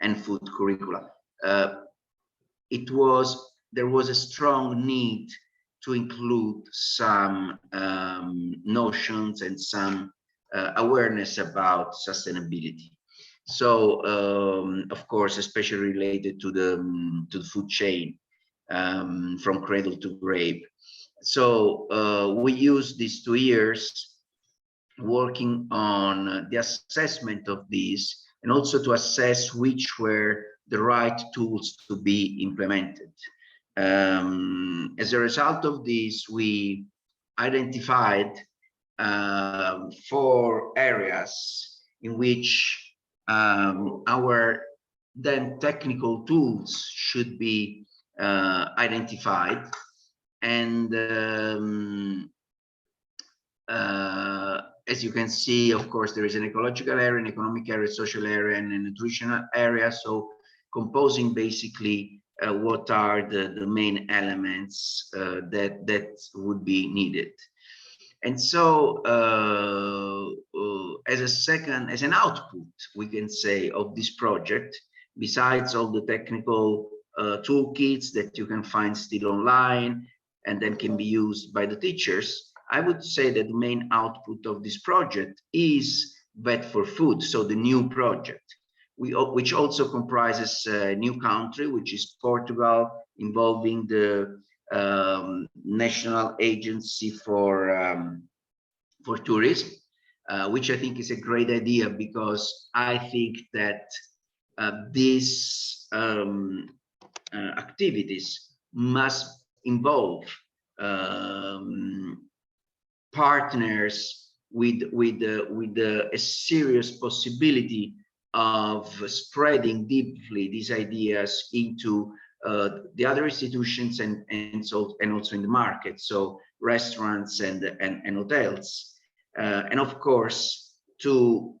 and food curricula, there was a strong need to include some notions and some awareness about sustainability. So, of course, especially related to the food chain, from cradle to grave. So we used these 2 years working on the assessment of these, and also to assess which were the right tools to be implemented. As a result of this, we identified 4 areas in which our then technical tools should be identified. And as you can see, of course, there is an ecological area, an economic area, social area, and a nutritional area. So composing basically what are the main elements that would be needed. And so as an output, we can say, of this project, besides all the technical toolkits that you can find still online and then can be used by the teachers, I would say that the main output of this project is Vet for Food, so the new project, which also comprises a new country, which is Portugal, involving the National Agency for Tourism, which I think is a great idea, because I think that these activities must involve partners with a serious possibility of spreading deeply these ideas into the other institutions and also in the market, so restaurants and hotels, and of course to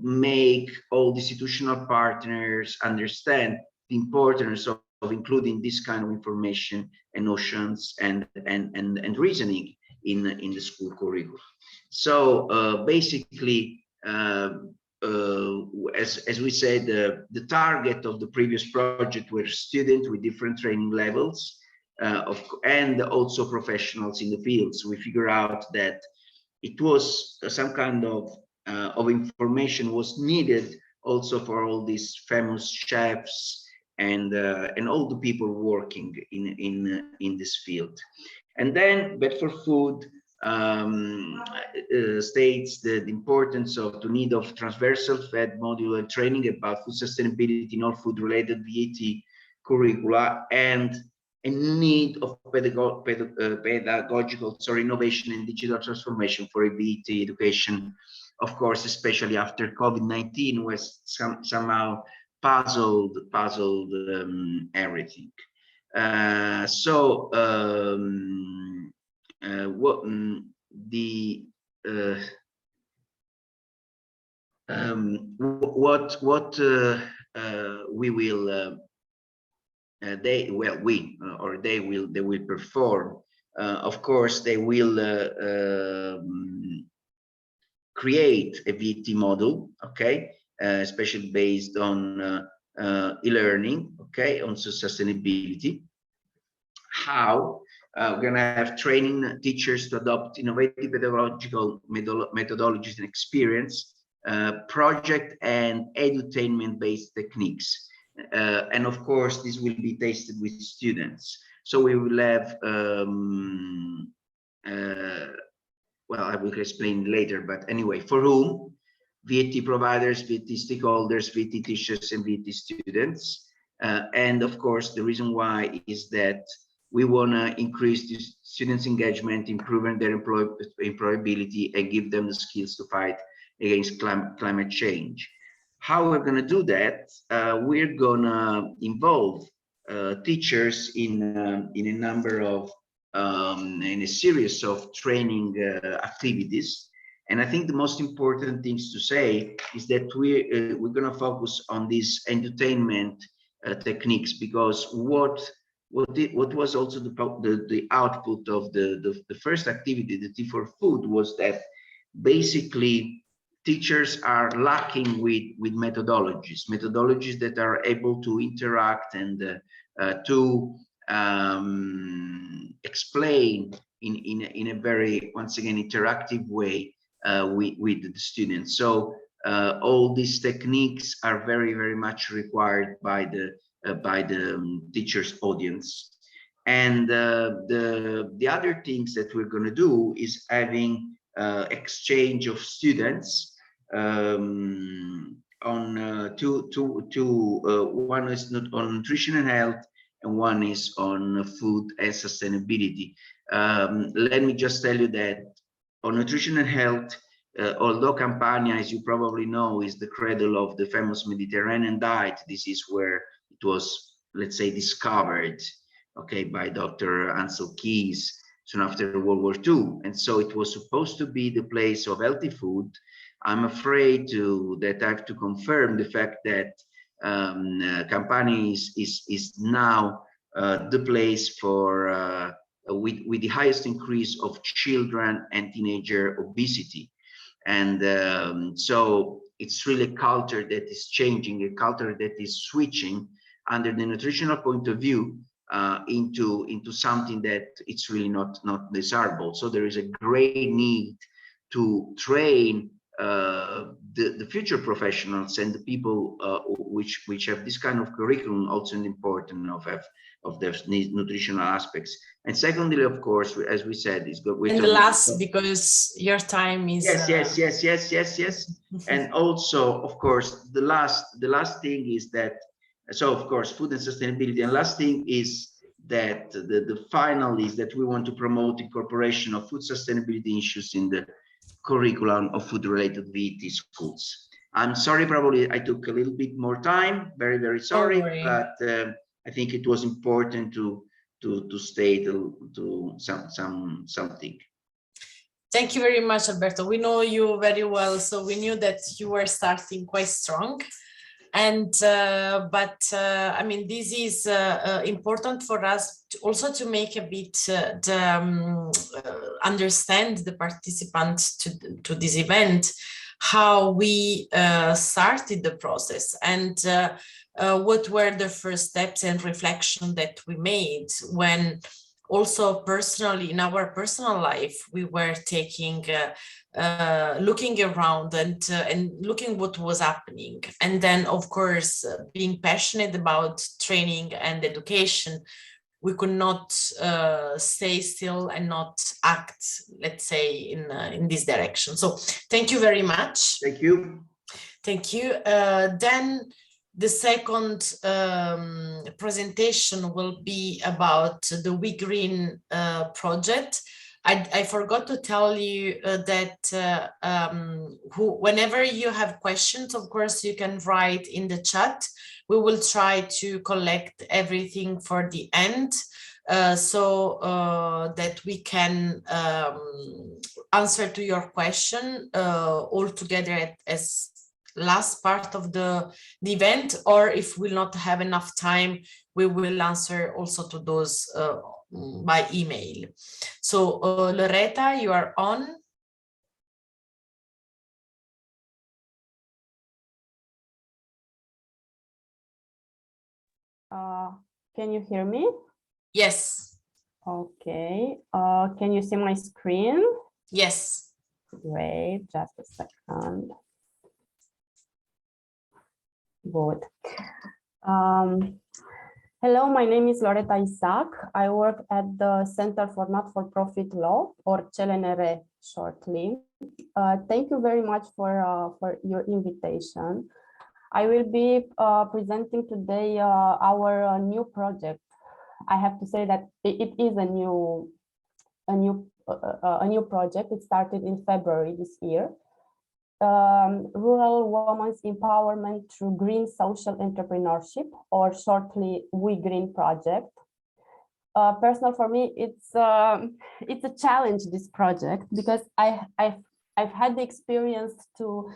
make all the institutional partners understand the importance of including this kind of information and notions and reasoning in the school curriculum. So basically, as we said, the target of the previous project were students with different training levels, and also professionals in the fields. We figure out that it was some kind of information was needed also for all these famous chefs and all the people working in this field. And then Vet for Food states the importance of the need of transversal fed module and training about food sustainability in all food related VET curricula, and a need of pedagogical innovation and digital transformation for a VET education, of course, especially after COVID-19 was somehow puzzled everything. What we will they will perform. Of course, they will create a VT model, okay, especially based on e-learning, okay, on sustainability. How? We're going to have training teachers to adopt innovative pedagogical methodologies and experience, project and edutainment-based techniques. And of course, this will be tested with students. So we will have, well, I will explain later, but anyway, for whom? VT providers, VT stakeholders, VT teachers, and VT students. And of course, the reason why is that we want to increase the students' engagement, improving their employability, and give them the skills to fight against climate change. How we're going to do that? We're going to involve teachers in a number of in a series of training activities. And I think the most important things to say is that we're going to focus on these entertainment techniques, because what was also the output of the first activity, the Tea for Food, was that basically teachers are lacking with methodologies that are able to interact and to explain in a very, once again, interactive way with the students. So all these techniques are very much required by the teacher's audience. And the other things that we're going to do is having exchange of students on one is not on nutrition and health, and one is on food and sustainability. Let me just tell you that on nutrition and health, although Campania, as you probably know, is the cradle of the famous Mediterranean diet, this is where it was, let's say, discovered, okay, by Dr. Ansel Keys soon after World War II. And so it was supposed to be the place of healthy food. I'm afraid that I have to confirm the fact that Campania is now the place for with the highest increase of children and teenager obesity. And so it's really a culture that is changing, a culture that is switching under the nutritional point of view into something that it's really not desirable. So there is a great need to train the future professionals and the people which have this kind of curriculum, also important of their nutritional aspects. And secondly, of course, as we said, is good. And the last, because your time is yes. And also, of course, the last thing is that, so of course, food and sustainability. And last thing is that the final is that we want to promote incorporation of food sustainability issues in the curriculum of food-related VT schools. I'm sorry, probably I took a little bit more time. Very sorry, but I think it was important to state something. Thank you very much, Alberto. We know you very well, so we knew that you were starting quite strong. And I mean, this is important for us also to make a bit understand the participants to this event, how we started the process, and what were the first steps and reflection that we made when also personally in our personal life we were taking looking around and looking what was happening, and then of course being passionate about training and education, we could not stay still and not act, let's say, in this direction. So thank you very much. Thank you. Then the second presentation will be about the We Green project. I forgot to tell you that whenever you have questions, of course, you can write in the chat. We will try to collect everything for the end so that we can answer to your question all together as last part of the event, or if we'll not have enough time, we will answer also to those by email. So Loretta, you are on. Can you hear me? Yes. Okay. Can you see my screen? Yes. Great. Just a second. Good. Hello, my name is Loretta Isaac. I work at the Center for Not-for-Profit Law, or CLNR shortly. Thank you very much for your invitation. I will be presenting today our new project. I have to say that it is a new project. It started in February this year. Rural Women's Empowerment through Green Social Entrepreneurship, or shortly We Green project. Personal for me, it's a challenge, this project, because I've had the experience to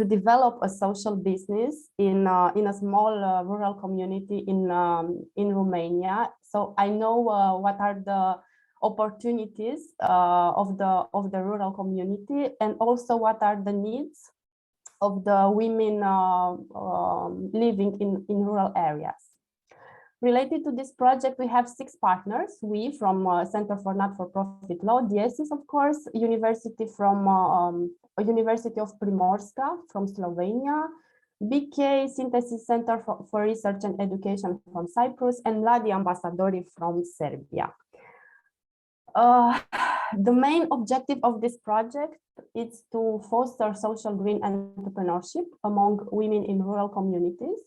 develop a social business in a small rural community in Romania. So I know what are the opportunities of the rural community, and also what are the needs of the women living in rural areas. Related to this project, we have 6 partners. We from Center for Not-for-Profit Law, Diesis, of course, University of Primorska from Slovenia, BK Synthesis Center for Research and Education from Cyprus, and Mladi Ambasadori from Serbia. The main objective of this project is to foster social green entrepreneurship among women in rural communities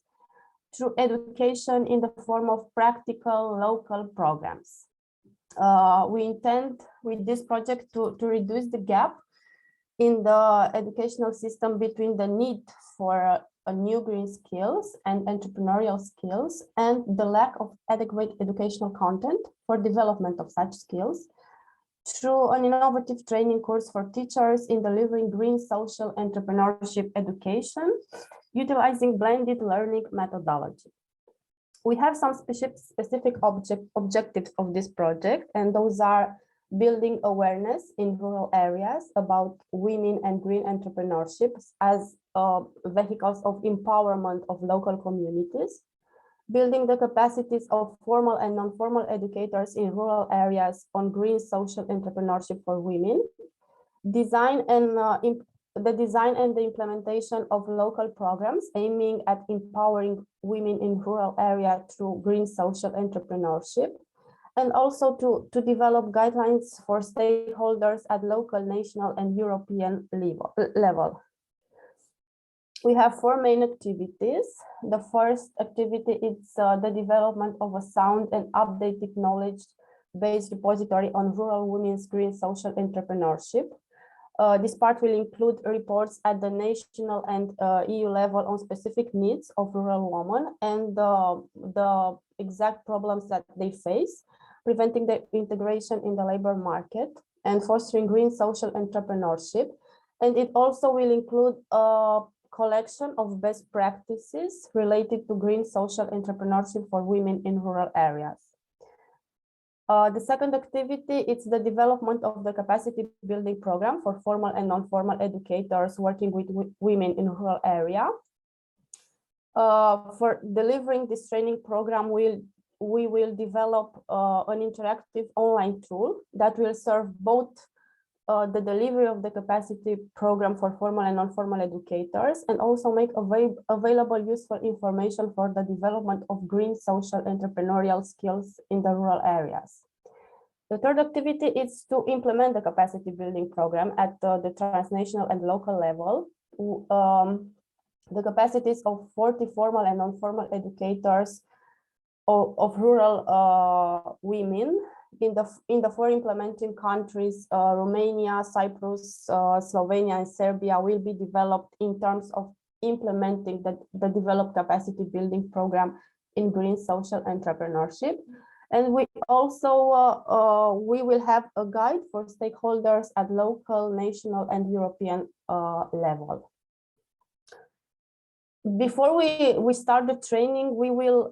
through education in the form of practical local programs. We intend with this project to reduce the gap in the educational system between the need for new green skills and entrepreneurial skills and the lack of adequate educational content for development of such skills through an innovative training course for teachers in delivering green social entrepreneurship education, utilizing blended learning methodology. We have some specific objectives of this project, and those are building awareness in rural areas about women and green entrepreneurship as vehicles of empowerment of local communities, building the capacities of formal and non-formal educators in rural areas on green social entrepreneurship for women, the design and the implementation of local programs aiming at empowering women in rural areas through green social entrepreneurship, and also to develop guidelines for stakeholders at local, national, and European level. We have 4 main activities. The first activity is the development of a sound and updated knowledge-based repository on rural women's green social entrepreneurship. This part will include reports at the national and EU level on specific needs of rural women and the exact problems that they face, preventing their integration in the labor market and fostering green social entrepreneurship. And it also will include a collection of best practices related to green social entrepreneurship for women in rural areas. The second activity is the development of the capacity building program for formal and non-formal educators working with women in rural area. For delivering this training program, we will develop an interactive online tool that will serve both the delivery of the capacity program for formal and non-formal educators, and also make available useful information for the development of green social entrepreneurial skills in the rural areas. The third activity is to implement the capacity building program at the transnational and local level. The capacities of 40 formal and non-formal educators of rural women in the 4 implementing countries, Romania, Cyprus, Slovenia, and Serbia, will be developed in terms of implementing the developed capacity building program in green social entrepreneurship. And we also we will have a guide for stakeholders at local, national, and European level. Before we start the training, we will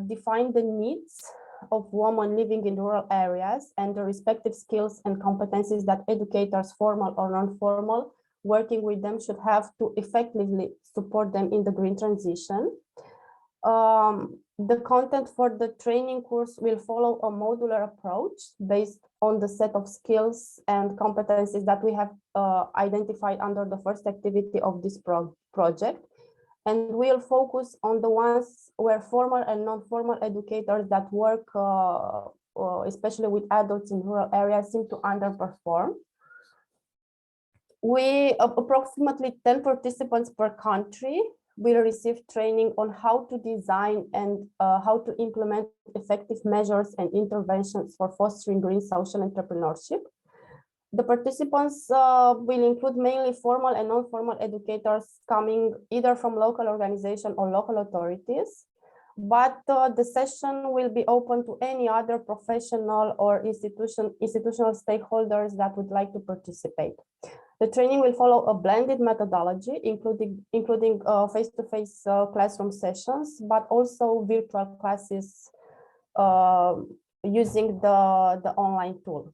define the needs of women living in rural areas and the respective skills and competencies that educators, formal or non-formal, working with them should have to effectively support them in the green transition. The content for the training course will follow a modular approach based on the set of skills and competencies that we have identified under the first activity of this project. And we'll focus on the ones where formal and non-formal educators that work, especially with adults in rural areas, seem to underperform. Approximately 10 participants per country will receive training on how to design and how to implement effective measures and interventions for fostering green social entrepreneurship. The participants will include mainly formal and non-formal educators coming either from local organizations or local authorities, but the session will be open to any other professional or institutional stakeholders that would like to participate. The training will follow a blended methodology, including face-to-face classroom sessions, but also virtual classes using the online tool.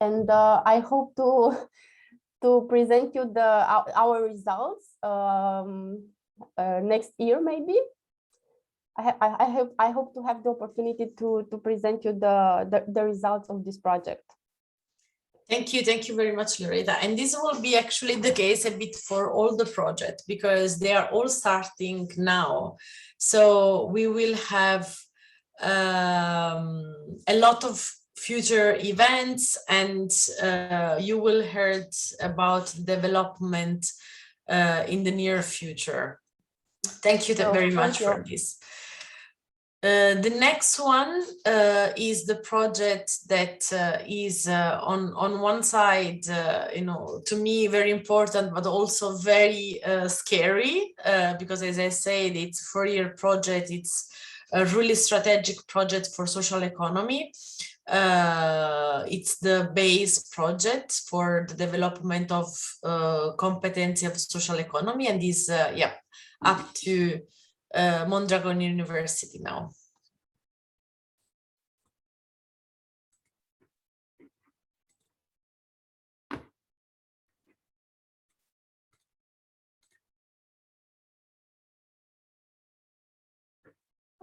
And I hope to present you our results next year, maybe. I hope to have the opportunity to present you the results of this project. Thank you very much, Loretta. And this will be actually the case a bit for all the projects, because they are all starting now. So we will have a lot of future events, and you will hear about development in the near future. Thank you very much for this. The next one is the project that is on one side, to me very important, but also very scary, because as I said, it's a 4-year project. It's a really strategic project for social economy. It's the base project for the development of competency of social economy, and is up to Mondragon University now.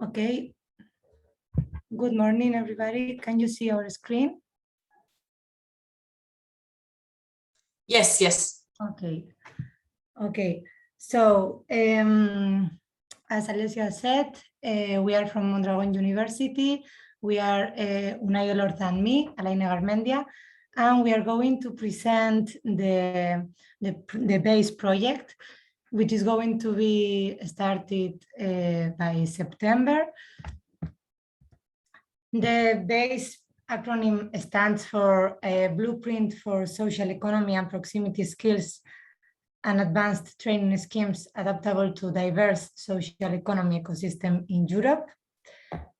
Okay. Good morning, everybody. Can you see our screen? Yes, yes. Okay. So, as Alessia said, we are from Mondragon University. We are Unai Olorza and me, Alaina Garmendia, and we are going to present the base project, which is going to be started by September. The BASE acronym stands for Blueprint for Social Economy and Proximity Skills and Advanced Training Schemes Adaptable to Diverse Social Economy Ecosystem in Europe.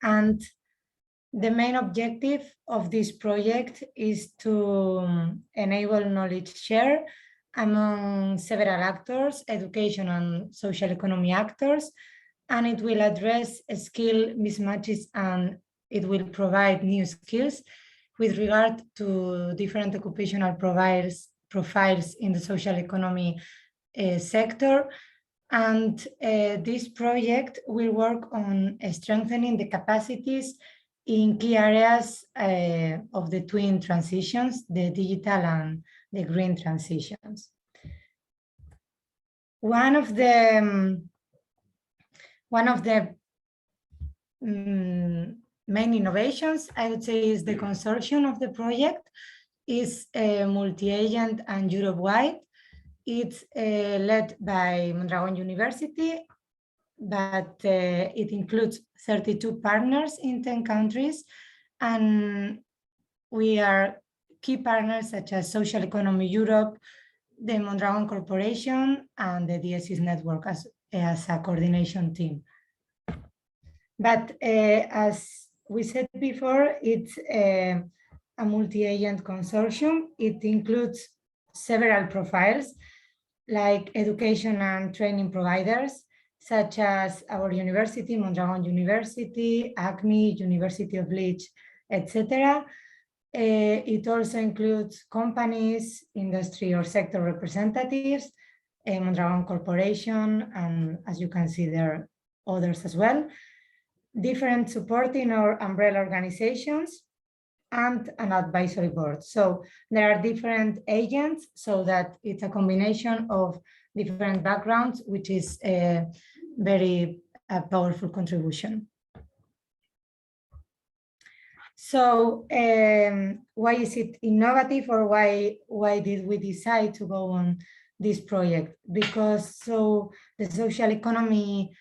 And the main objective of this project is to enable knowledge share among several actors, education and social economy actors, and it will address skill mismatches, and it will provide new skills with regard to different occupational profiles in the social economy sector. And this project will work on strengthening the capacities in key areas of the twin transitions, the digital and the green transitions. One of the main innovations, I would say, is the consortium of the project. Is multi-agent and Europe-wide. It's led by Mondragon University, but it includes 32 partners in 10 countries. And we are key partners such as Social Economy Europe, the Mondragon Corporation, and the Diesis Network as a coordination team. But as we said before, it's a multi-agent consortium. It includes several profiles like education and training providers, such as our university, Mondragon University, ACME, University of Leeds, etc. It also includes companies, industry or sector representatives, Mondragon Corporation, and as you can see, there are others as well, different supporting or umbrella organizations, and an advisory board. So there are different agents, so that it's a combination of different backgrounds, which is a very powerful contribution. So why is it innovative, or why did we decide to go on this project? Because the social economy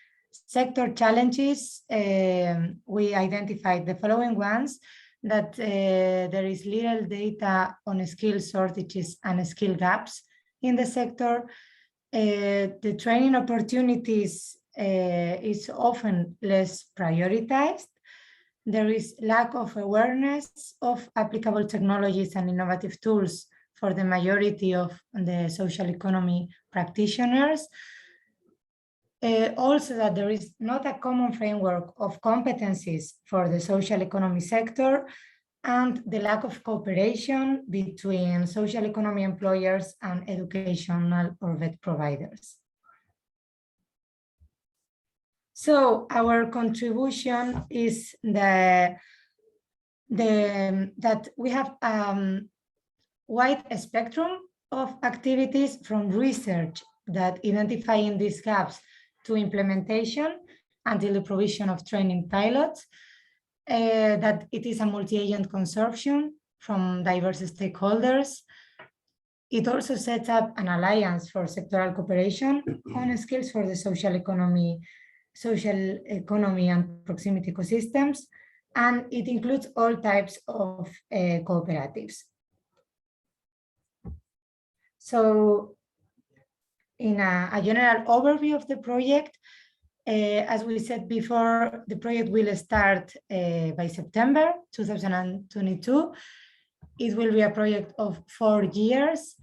sector challenges, we identified the following ones. that there is little data on skill shortages and skill gaps in the sector. The training opportunities is often less prioritized. There is lack of awareness of applicable technologies and innovative tools for the majority of the social economy practitioners. Also that there is not a common framework of competencies for the social economy sector, and the lack of cooperation between social economy employers and educational or VET providers. So our contribution is that we have wide spectrum of activities, from research that identifying these gaps to implementation until the provision of training pilots, that it is a multi-agent consortium from diverse stakeholders. It also sets up an alliance for sectoral cooperation on skills for the social economy and proximity ecosystems, and it includes all types of cooperatives. So in a general overview of the project, as we said before, the project will start by September 2022. It will be a project of 4 years.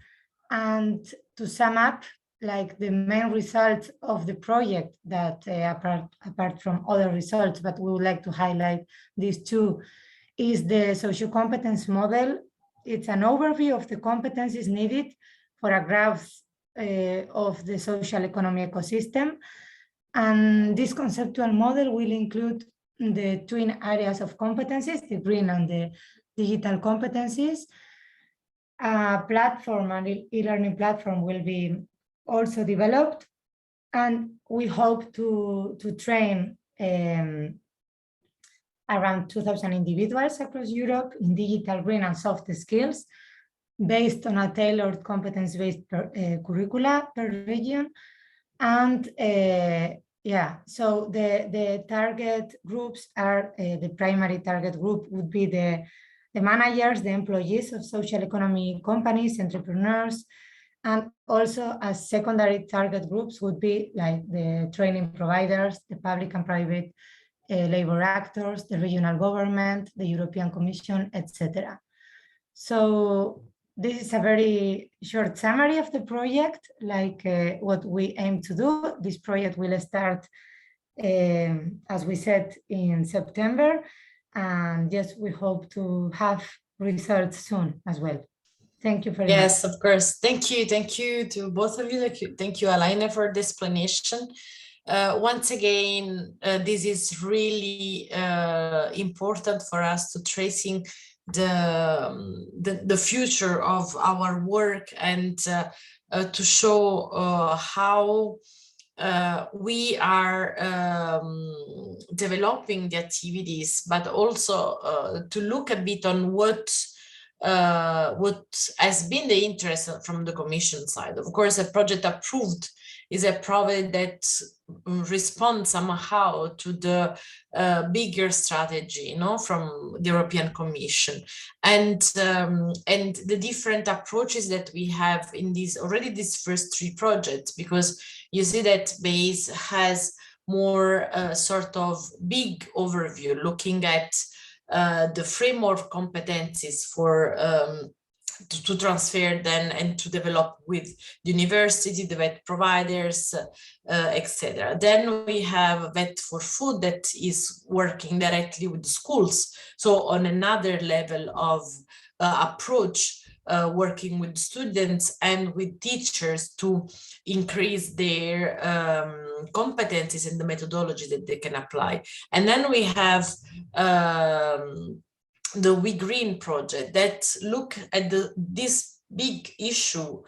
And to sum up, like the main results of the project that apart from other results, but we would like to highlight these two, is the social competence model. It's an overview of the competencies needed for a growth of the social economy ecosystem. And this conceptual model will include the twin areas of competencies, the green and the digital competencies. A platform, and e-learning platform, will be also developed, and we hope to train around 2,000 individuals across Europe in digital, green, and soft skills, based on a tailored competence-based curricula per region. And yeah, so the target groups are, the primary target group would be the managers, the employees of social economy companies, entrepreneurs, and also as secondary target groups would be like the training providers, the public and private labor actors, the regional government, the European Commission, etc. So this is a very short summary of the project, like what we aim to do. This project will start, as we said, in September. And yes, we hope to have results soon as well. Thank you very much. Yes, of course. Thank you to both of you. Thank you, Alaina, for the explanation. Once again, this is really important for us to tracing the future of our work, and to show how we are developing the activities, but also to look a bit on what has been the interest from the Commission side. Of course, a project approved is a project that responds somehow to the bigger strategy, from the European Commission, and the different approaches that we have in these first 3 projects, because you see that BASE has more sort of big overview, looking at the framework competencies for to transfer them and to develop with the university, the VET providers, etc. Then we have VET for Food that is working directly with the schools. So on another level of approach, working with students and with teachers to increase their competencies in the methodology that they can apply. And then we have the We Green project that look at this big issue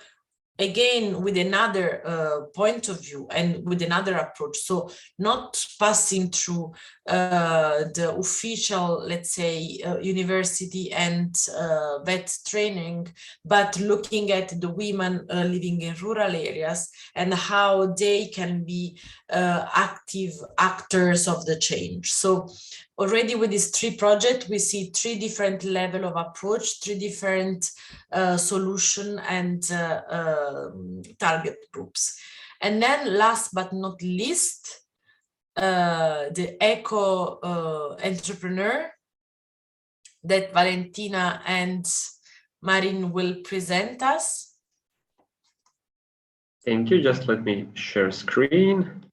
again with another point of view and with another approach. So not passing through the official, let's say, university and vet training, but looking at the women living in rural areas and how they can be active actors of the change. So already with these 3 projects, we see 3 different levels of approach, 3 different solution and target groups. And then last but not least, the eco entrepreneur that Valentina and Marin will present us. Thank you. Just let me share screen.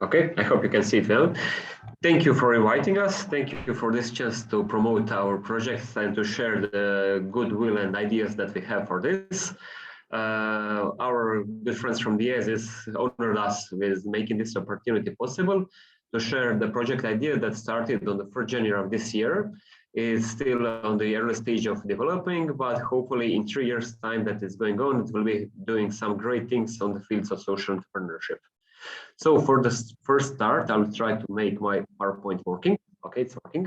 Okay, I hope you can see it well. Thank you for inviting us. Thank you for this chance to promote our projects and to share the goodwill and ideas that we have for this. Our good friends from Diesis honored us with making this opportunity possible to share the project idea that started on the 1st January of this year. It's still on the early stage of developing, but hopefully in 3 years' time that is going on, it will be doing some great things on the fields of social entrepreneurship. So for the first start, I'll try to make my PowerPoint working. Okay, it's working.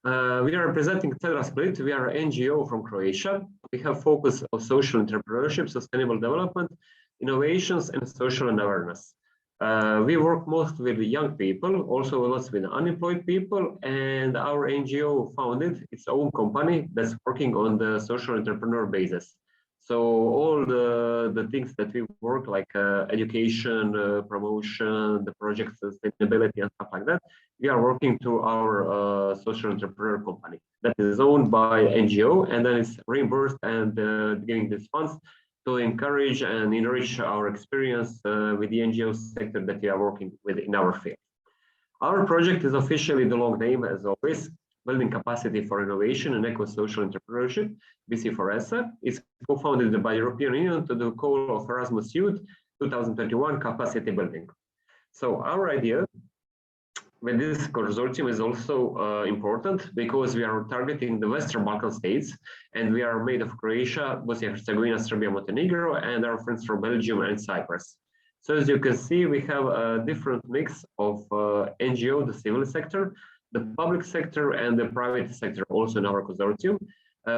We are representing Cedra Split. We are an NGO from Croatia. We have focus on social entrepreneurship, sustainable development, innovations, and social awareness. We work most with young people, also a lot with unemployed people, and our NGO founded its own company that's working on the social entrepreneur basis. So all the things that we work like education, promotion, the project sustainability and stuff like that, we are working through our social entrepreneur company that is owned by NGO, and then it's reimbursed and giving these funds to encourage and enrich our experience with the NGO sector that we are working with in our field. Our project is officially the long name, as always, Building Capacity for Innovation and Eco-Social Entrepreneurship, BC4ESA. It's co-founded by European Union to the call of Erasmus Youth 2021 Capacity Building. So our idea with this consortium is also important because we are targeting the Western Balkan states, and we are made of Croatia, Bosnia-Herzegovina, Serbia, Montenegro, and our friends from Belgium and Cyprus. So as you can see, we have a different mix of NGO, the civil sector, the public sector, and the private sector also in our consortium.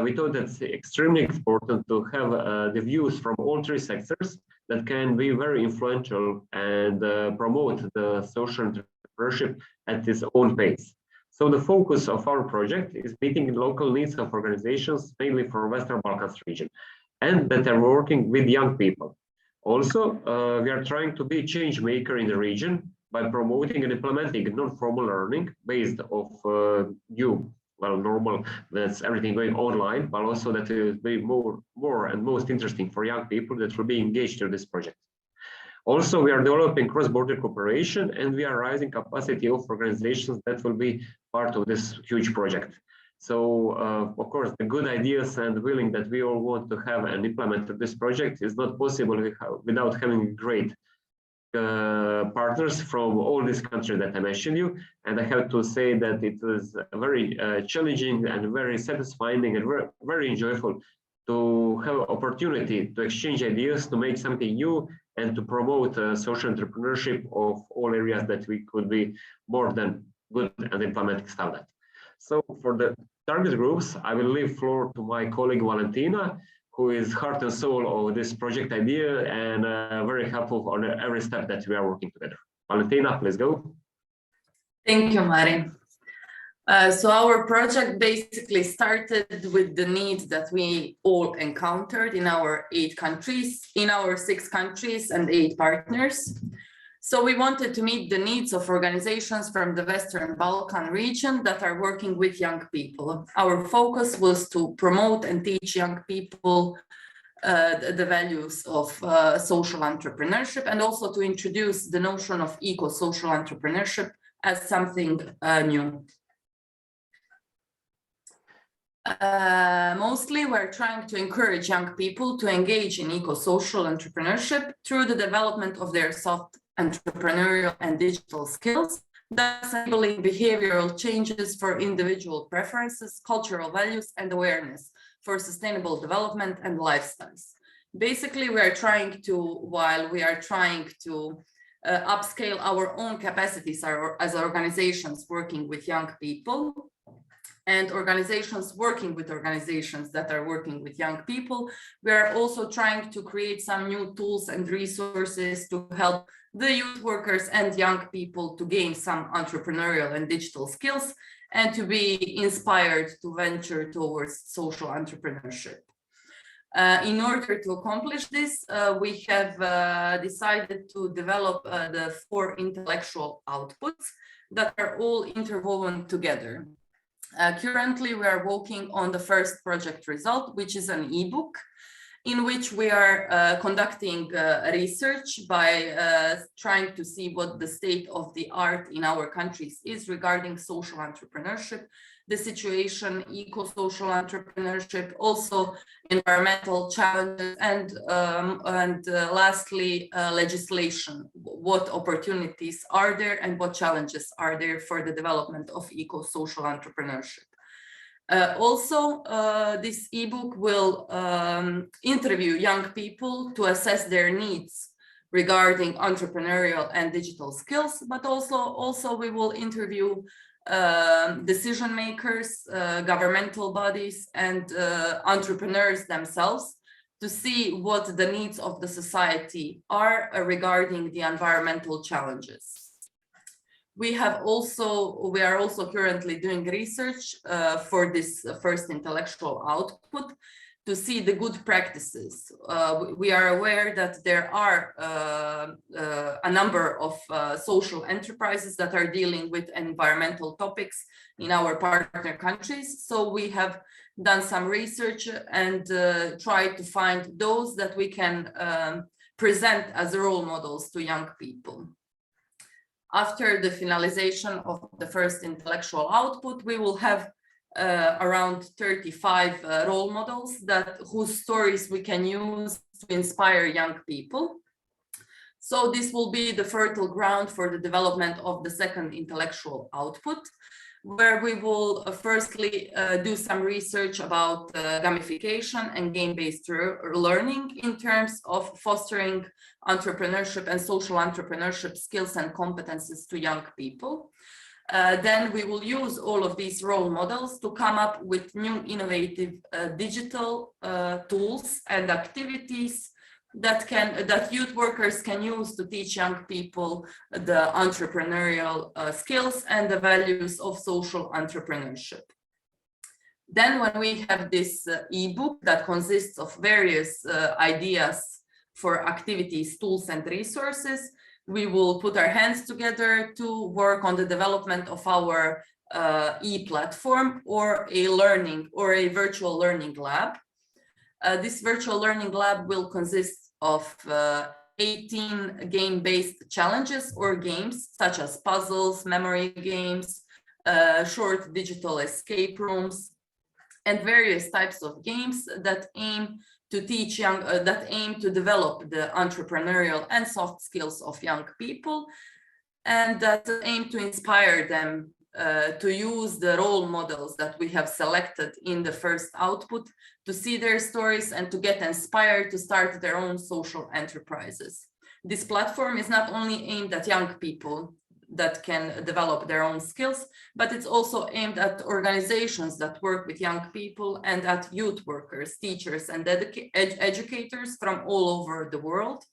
We thought that's extremely important to have the views from all 3 sectors that can be very influential and promote the social entrepreneurship at its own pace. So the focus of our project is meeting local needs of organizations, mainly for Western Balkans region, and that are working with young people. Also, we are trying to be a change maker in the region by promoting and implementing non-formal learning based off normal, that's everything going online, but also that will be more and most interesting for young people that will be engaged in this project. Also, we are developing cross-border cooperation, and we are raising capacity of organizations that will be part of this huge project. So, of course, the good ideas and willing that we all want to have and implement this project is not possible without having great partners from all these countries that I mentioned you. And I have to say that it was very challenging and very satisfying and very enjoyable to have opportunity to exchange ideas, to make something new, and to promote social entrepreneurship of all areas that we could be more than good at implementing stuff that. So for the target groups, I will leave floor to my colleague Valentina, who is heart and soul of this project idea and very helpful on every step that we are working together. Valentina, please go. Thank you, Marin. So our project basically started with the needs that we all encountered in our 6 countries and 8 partners. So we wanted to meet the needs of organizations from the Western Balkan region that are working with young people. Our focus was to promote and teach young people the values of social entrepreneurship, and also to introduce the notion of eco-social entrepreneurship as something new. Mostly, we're trying to encourage young people to engage in eco-social entrepreneurship through the development of their soft entrepreneurial and digital skills, thus enabling behavioral changes for individual preferences, cultural values, and awareness for sustainable development and lifestyles. Basically, while we are trying to upscale our own capacities as organizations working with young people and organizations working with organizations that are working with young people, we are also trying to create some new tools and resources to help the youth workers and young people to gain some entrepreneurial and digital skills and to be inspired to venture towards social entrepreneurship. In order to accomplish this, we have decided to develop the 4 intellectual outputs that are all interwoven together. Currently, we are working on the first project result, which is an ebook, in which we are conducting research by trying to see what the state of the art in our countries is regarding social entrepreneurship, the situation, eco-social entrepreneurship, also environmental challenges, and lastly, legislation. What opportunities are there and what challenges are there for the development of eco-social entrepreneurship? This ebook will interview young people to assess their needs regarding entrepreneurial and digital skills, but also we will interview decision makers, governmental bodies, and entrepreneurs themselves to see what the needs of the society are regarding the environmental challenges. We are also currently doing research for this first intellectual output to see the good practices. We are aware that there are a number of social enterprises that are dealing with environmental topics in our partner countries. So we have done some research and tried to find those that we can present as role models to young people. After the finalization of the first intellectual output, we will have around 35 role models whose stories we can use to inspire young people. So this will be the fertile ground for the development of the second intellectual output, where we will firstly do some research about gamification and game-based learning in terms of fostering entrepreneurship and social entrepreneurship skills and competences to young people. Then we will use all of these role models to come up with new innovative digital tools and activities that youth workers can use to teach young people the entrepreneurial skills and the values of social entrepreneurship. Then when we have this ebook that consists of various ideas for activities, tools, and resources, we will put our hands together to work on the development of our e-platform or a virtual learning lab. This virtual learning lab will consist of 18 game-based challenges or games such as puzzles, memory games, short digital escape rooms, and various types of games that aim to teach that aim to develop the entrepreneurial and soft skills of young people, and that aim to inspire them to use the role models that we have selected in the first output to see their stories and to get inspired to start their own social enterprises. This platform is not only aimed at young people that can develop their own skills, but it's also aimed at organizations that work with young people and at youth workers, teachers, and educators from all over the world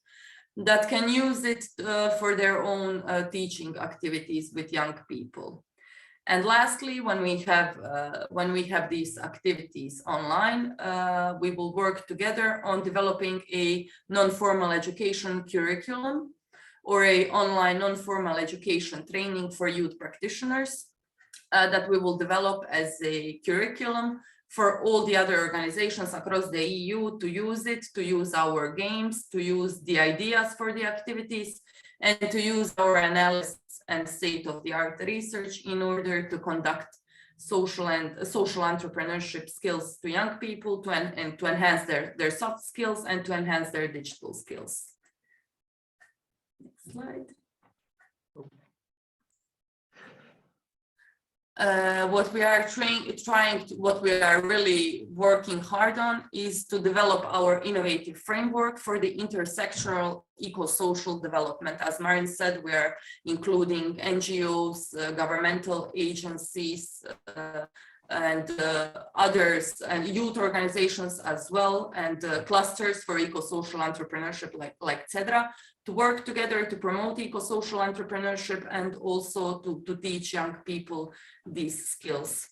that can use it for their own teaching activities with young people. And lastly, when we have these activities online, we will work together on developing a non-formal education curriculum or a online non-formal education training for youth practitioners that we will develop as a curriculum for all the other organizations across the EU to use it, to use our games, to use the ideas for the activities, and to use our analysis and state-of-the-art research in order to conduct social entrepreneurship skills to young people and to enhance their soft skills and to enhance their digital skills. Next slide. What we are what we are really working hard on is to develop our innovative framework for the intersectional eco-social development. As Marin said, we are including NGOs, governmental agencies, and others, and youth organizations as well, and clusters for eco-social entrepreneurship like etc., to work together to promote eco-social entrepreneurship and also to teach young people these skills.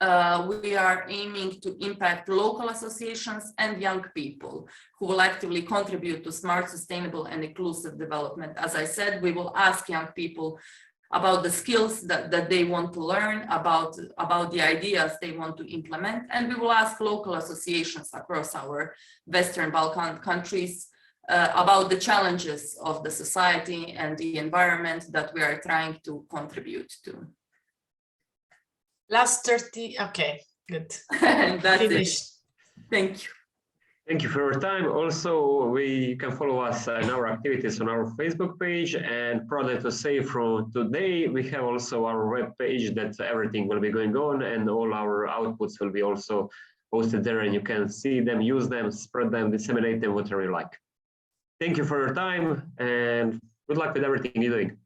We are aiming to impact local associations and young people who will actively contribute to smart, sustainable, and inclusive development. As I said, we will ask young people about the skills that they want to learn, about the ideas they want to implement, and we will ask local associations across our Western Balkan countries about the challenges of the society and the environment that we are trying to contribute to. Last 30, okay, good. That's Finished. it. Thank you. Thank you for your time. Also, you can follow us in our activities on our Facebook page. And probably to say from today, we have also our web page that everything will be going on and all our outputs will be also posted there, and you can see them, use them, spread them, disseminate them, whatever you like. Thank you for your time and good luck with everything you're doing.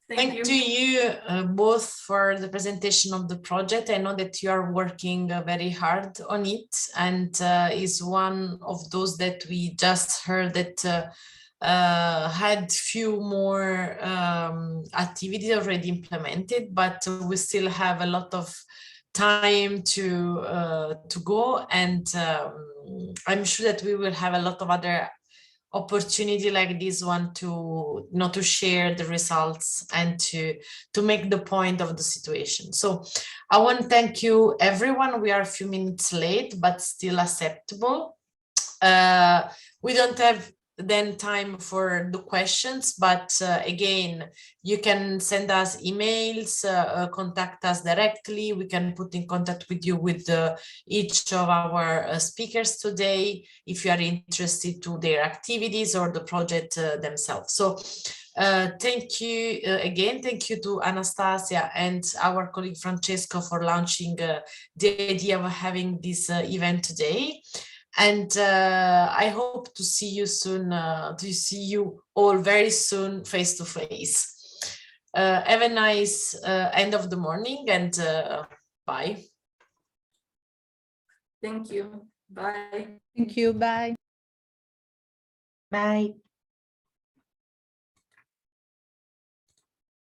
Thank to you both for the presentation of the project. I know that you are working very hard on it, and is one of those that we just heard that had few more activities already implemented, but we still have a lot of time to go, and I'm sure that we will have a lot of other opportunity like this one to to share the results and to make the point of the situation. So I want to thank you everyone. We are a few minutes late, but still acceptable. We don't have then time for the questions, but again, you can send us emails, contact us directly. We can put in contact with you with each of our speakers today if you are interested to their activities or the project themselves. So thank you again. Thank you to Anastasia and our colleague Francesco for launching the idea of having this event today. And I hope to see you soon, to see you all very soon face to face. Have a nice end of the morning, and bye. Thank you. Bye. Thank you. Bye. Bye.